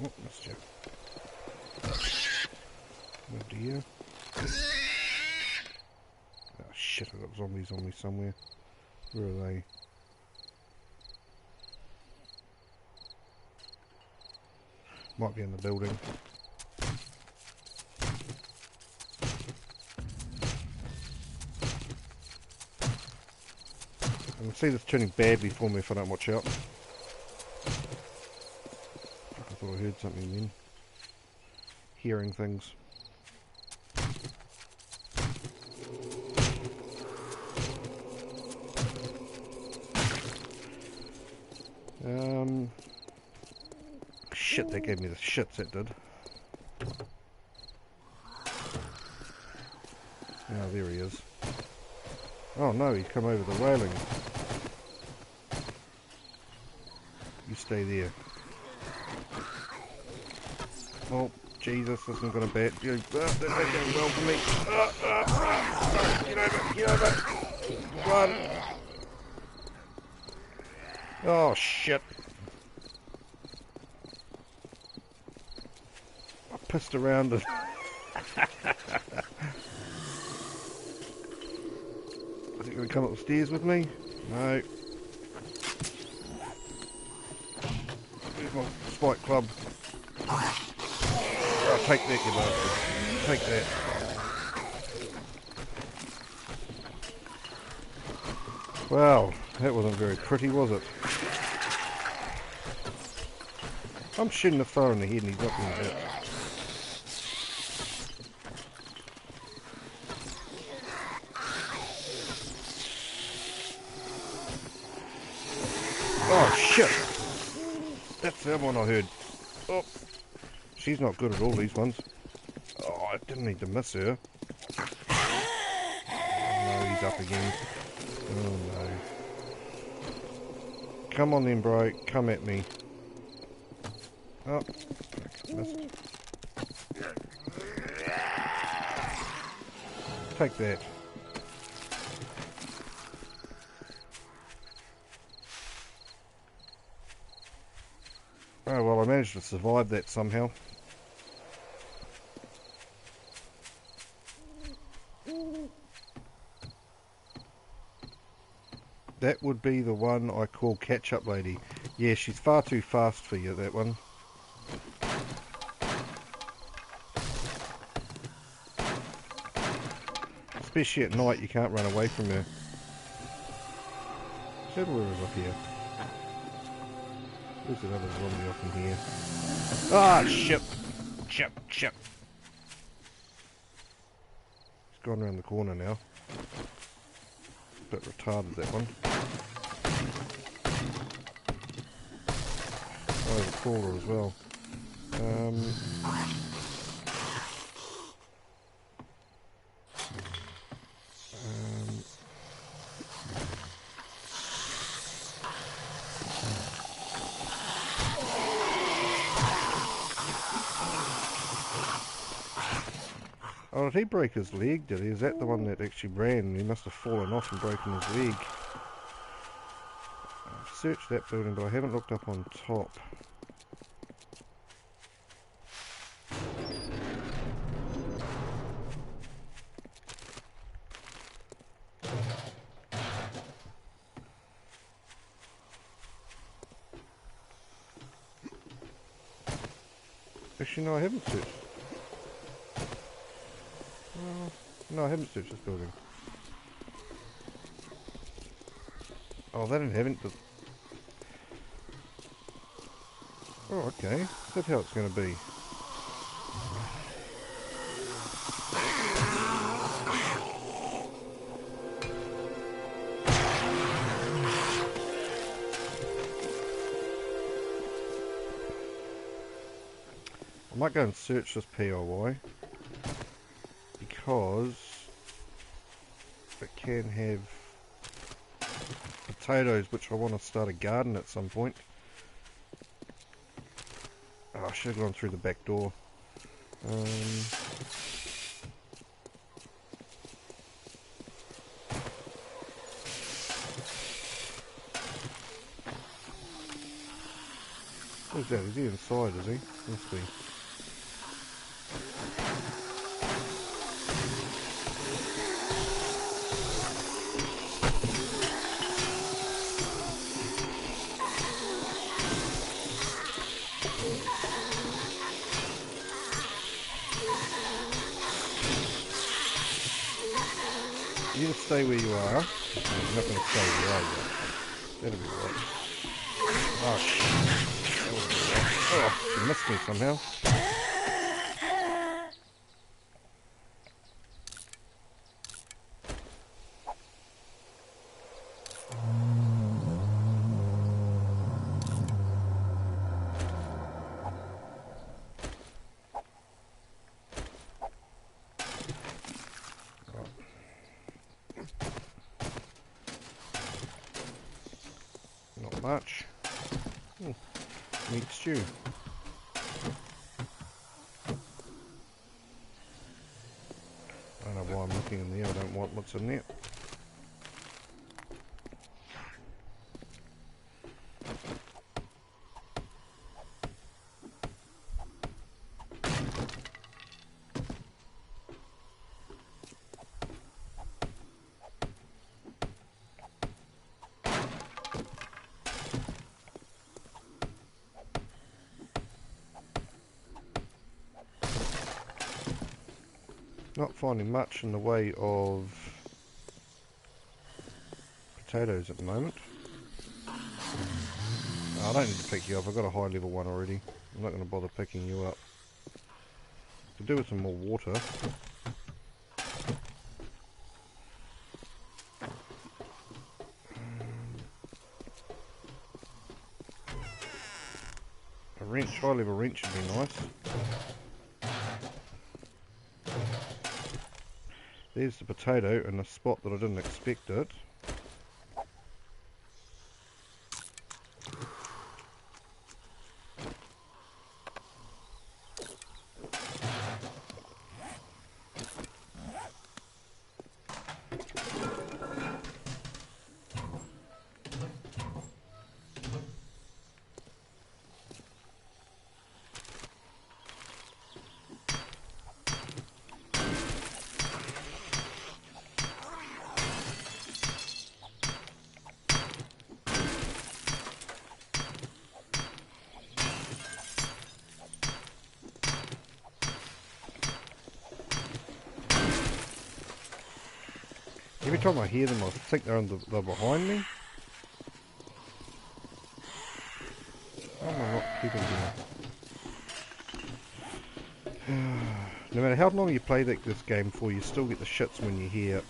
Oh, missed you. Oh dear. Oh shit, I've got zombies on me somewhere. Where are they? Might be in the building. I can see this turning badly for me if I don't watch out. I thought I heard something then. Hearing things. Shit, that gave me the shits, it did. Oh, there he is. Oh no, he's come over the railing. You stay there. Oh, Jesus, this isn't going to bat you. That's not going well for me. Get over, get over. Run. Oh, shit. I pissed around and... Is he going to come up the stairs with me? No. Where's my spike club? Oh, take that, you bastard. Take that. Wow, that wasn't very pretty, was it? I'm shooting the fella in the head and he's not going to hit. Oh, shit! That's the other one I heard. Oh, she's not good at all, these ones. Oh, I didn't need to miss her. No, he's up again. Oh, no. Come on then, bro. Come at me. Oh, missed. Take that. Oh, well, I managed to survive that somehow. That would be the one I call catch-up lady. Yeah, she's far too fast for you, that one. Especially at night, you can't run away from her. Shadowweaver is up here. There's another zombie up in here. Ah, shit! Shit, shit! He's gone around the corner now. Bit retarded, that one. Oh, the crawler as well. Oh, did he break his leg, did he? Is that the one that actually ran? He must have fallen off and broken his leg. I've searched that building, but I haven't looked up on top. Actually, no, I haven't searched. No, I haven't searched this building. Oh, they didn't have it. Oh, okay. That's how it's going to be. I might go and search this POI because it can have potatoes, which I want to start a garden at some point. Oh, I should have gone through the back door. Who's that? Is he inside, is he? Must be. You just stay where you are. You're not going to stay where you are. That'll be right. Oh, shit. That wouldn't be right. Oh, she missed me somehow. much. Ooh, meat stew. I don't know why I'm looking in there. I don't want what's in there. Not finding much in the way of potatoes at the moment. Oh, I don't need to pick you up, I've got a high level one already. I'm not going to bother picking you up. Could do with some more water. A wrench, high level wrench would be nice. There's the potato in a spot that I didn't expect it. Every time I hear them, I think they're behind me. Why am I not keeping them? No matter how long you play this game for, you still get the shits when you hear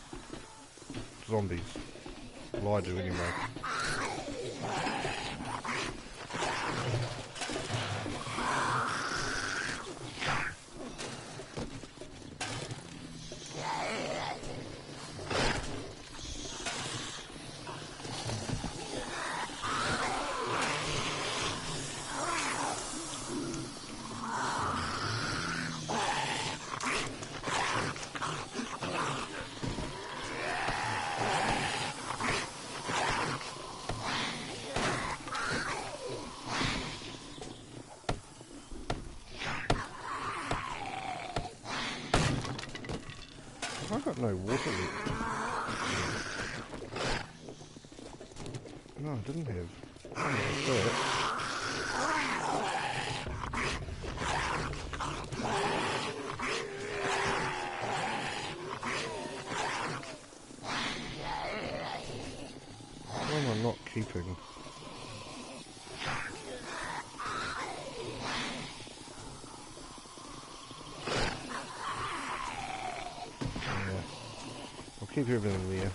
zombies. Well, I do anyway. I've got no water left. No, I didn't have. Oh, why am I not keeping? I'll keep everything there.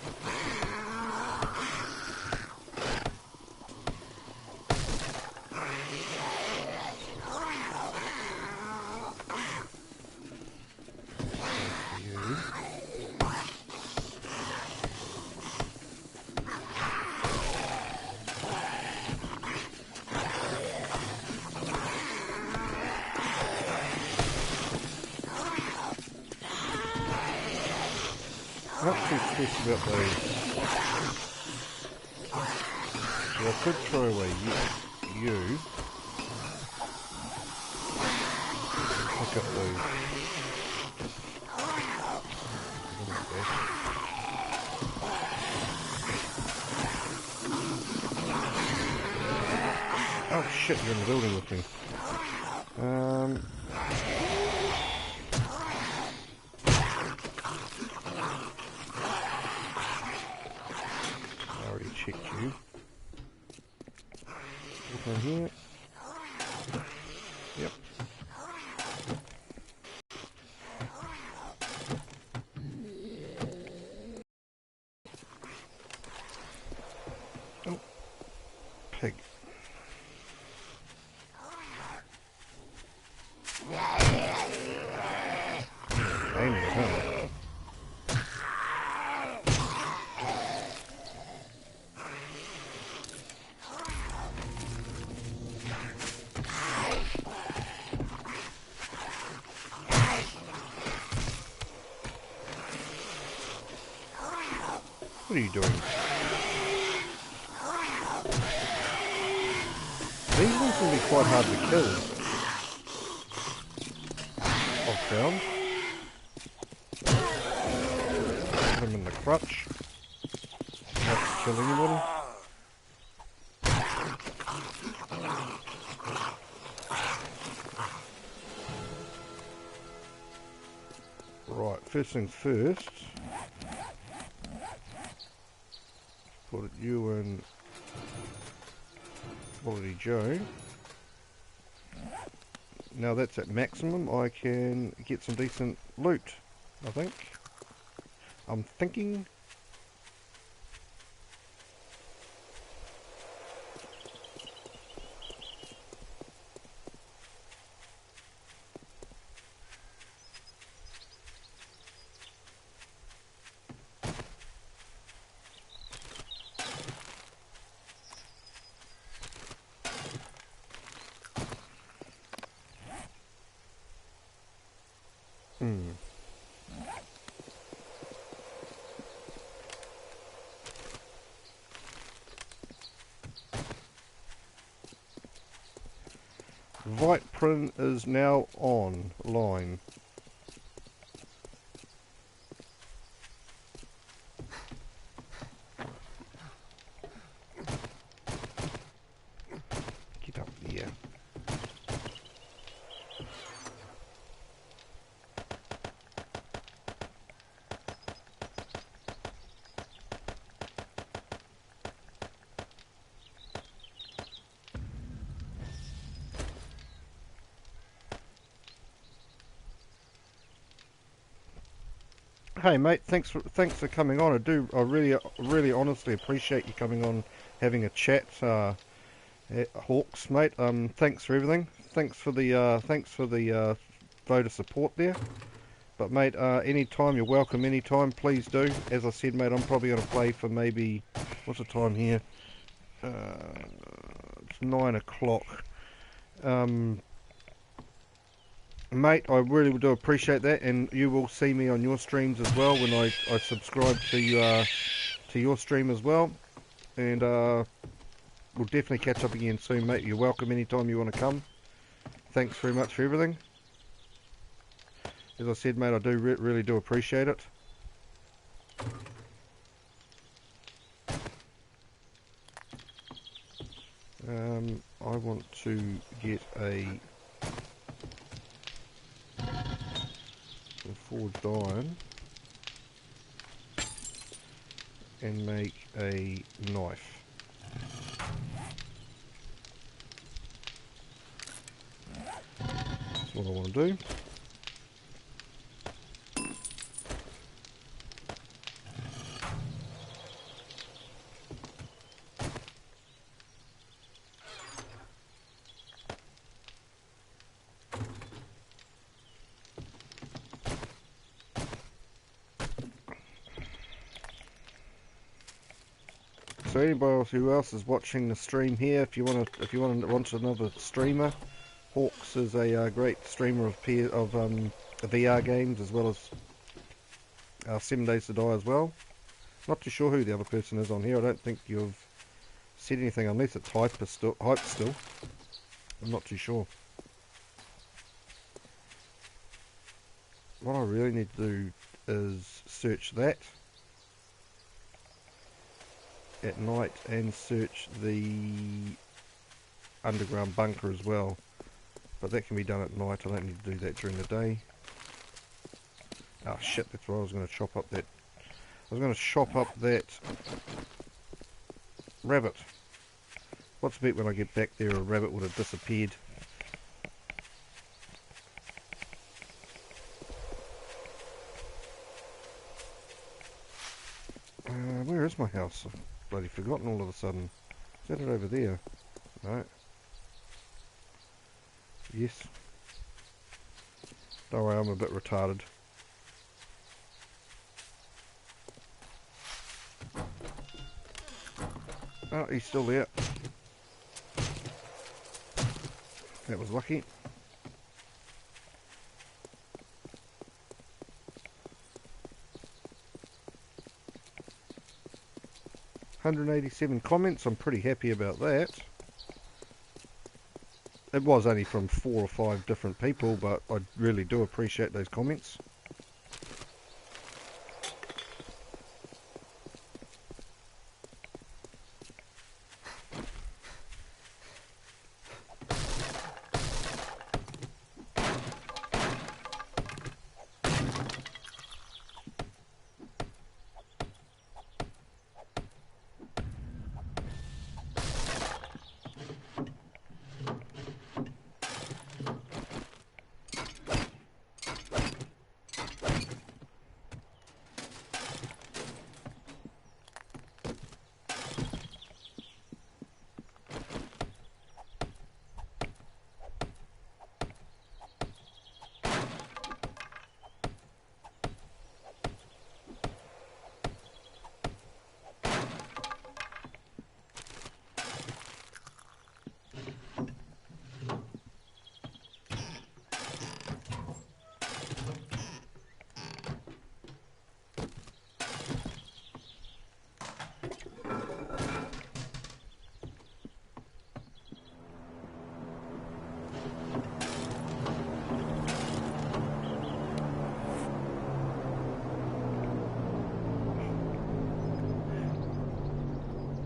I'm not too stressed about those. So I could throw away you. Pick up those. Oh shit, you're in the building with me. I already checked you. Look on here. Yep. Oh, pig. are you doing? These ones can be quite hard to kill, I've found. Put him in the crutch. Not to kill anybody. Right, first things first. Put you in Quality Joe. Now that's at maximum, I can get some decent loot, I think. I'm thinking. Viteprin is now online. Get up there. Hey mate, thanks for coming on. I really honestly appreciate you coming on, having a chat, Hawks, mate. Thanks for everything. Thanks for the vote of support there. But mate, anytime you're welcome. Anytime, please do. As I said, mate, I'm probably gonna play for maybe, what's the time here? It's 9 o'clock. Mate, I really do appreciate that, and you will see me on your streams as well when I subscribe to your stream as well. And we'll definitely catch up again soon, mate. You're welcome anytime you want to come. Thanks very much for everything. As I said, mate, I do really do appreciate it. I want to get a forged iron and make a knife. That's what I want to do. So anybody else who else is watching the stream here, if you want to watch another streamer, Hawks is a great streamer of VR games as well as 7 Days to Die as well. Not too sure who the other person is on here. I don't think you've said anything unless it's hype still. I'm not too sure. What I really need to do is search that at night and search the underground bunker as well, but that can be done at night. I don't need to do that during the day. Oh shit, that's why I was going to chop up that rabbit. What's the bet when I get back there a rabbit would have disappeared. Where is my house? Bloody forgotten all of a sudden. Is that it over there? No. Yes. Don't worry, I'm a bit retarded. Oh, he's still there. That was lucky. 187 comments. I'm pretty happy about that. It was only from 4 or 5 different people, but I really do appreciate those comments.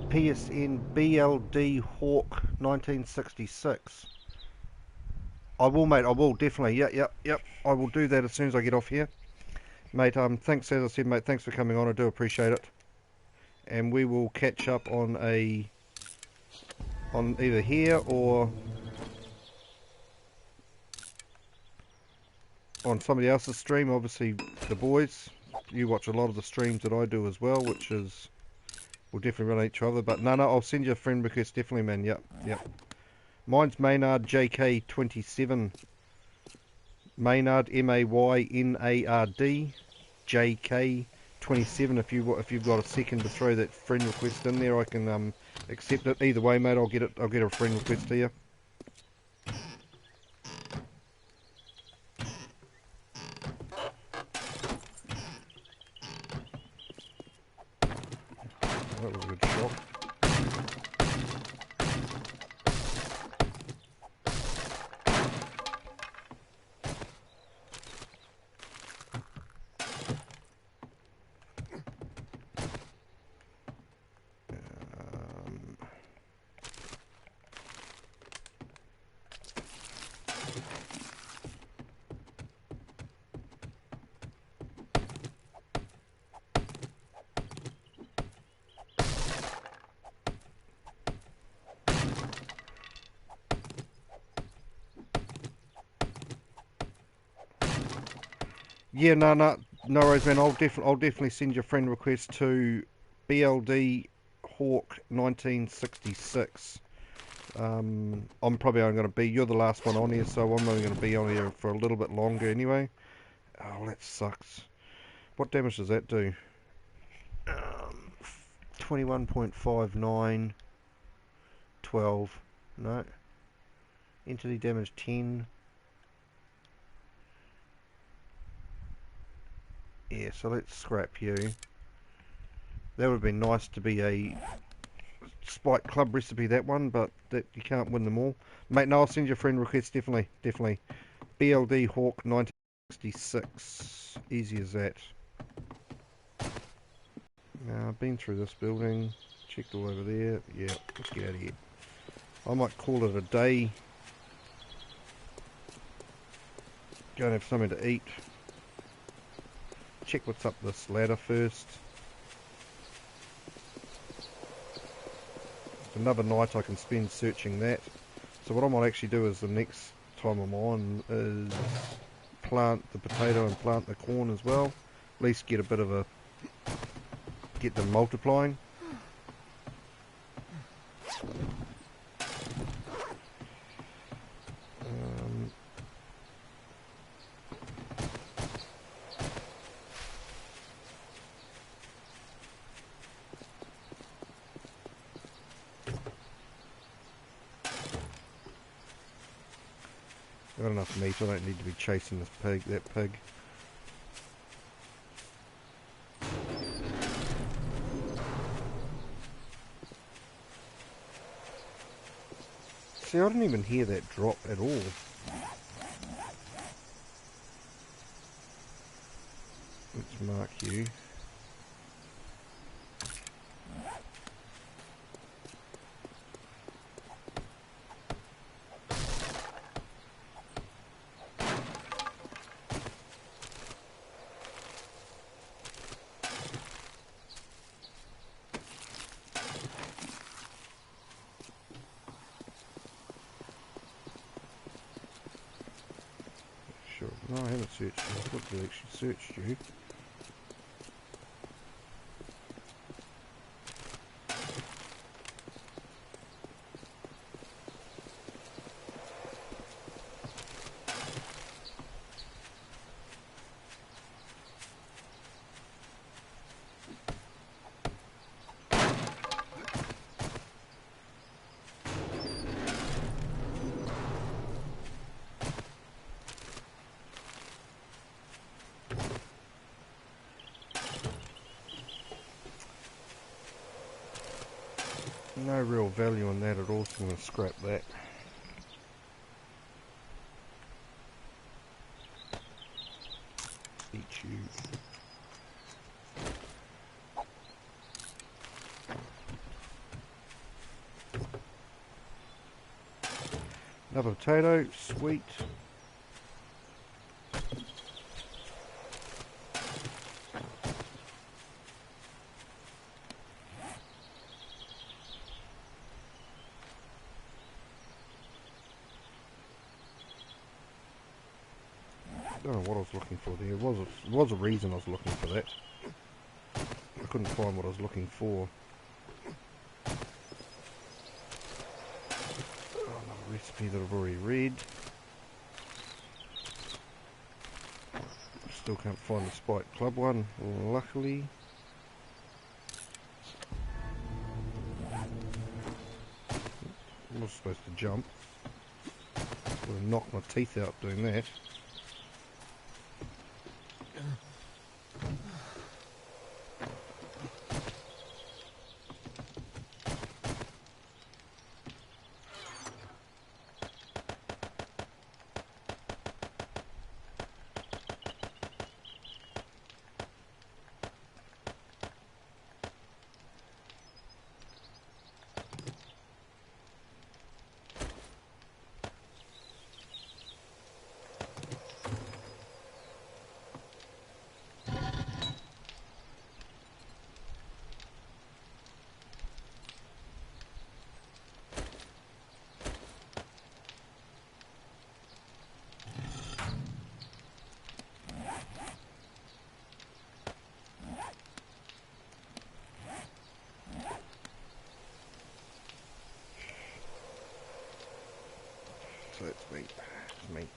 PSN BLD Hawk 1966. I will, mate. I will definitely. Yep. I will do that as soon as I get off here, mate. Thanks, as I said, mate. Thanks for coming on. I do appreciate it, and we will catch up on either here or on somebody else's stream. Obviously, the boys. You watch a lot of the streams that I do as well, which is we'll definitely run each other. But no, I'll send you a friend request definitely, man. Yep. Mine's Maynard JK27. Maynard MAYNARD JK27. If you've got a second to throw that friend request in there, I can accept it. Either way, mate, I'll get a friend request to you. That was a good shot. Yeah, no worries, man. I'll definitely send you a friend request to BLD Hawk 1966. I'm probably only going to be. You're the last one on here, so I'm only going to be on here for a little bit longer anyway. Oh, that sucks. What damage does that do? 21.59, 12. No. Entity damage 10. Yeah, so let's scrap you. That would have been nice to be a Spike Club recipe, that one, but that you can't win them all. Mate, no, I'll send you a friend request, definitely. BLD Hawk 1966. Easy as that. Now, I've been through this building, checked all over there. Yeah, let's get out of here. I might call it a day. Go and have something to eat. Check what's up this ladder first. Another night I can spend searching that. So what I might actually do is the next time I'm on is plant the potato and plant the corn as well. At least get a bit of a... get them multiplying. Got enough meat, I don't need to be chasing that pig. See, I didn't even hear that drop at all. Let's mark you. Sure. No, I haven't searched you. I thought I actually searched you. No real value in that at all, so I'm going to scrap that. Eat you. Another potato, sweet. I don't know what I was looking for there. It was a reason I was looking for that. I couldn't find what I was looking for. Oh, another recipe that I've already read. Still can't find the Spike Club one, luckily. I was supposed to jump. Would have knocked my teeth out doing that. So it's me.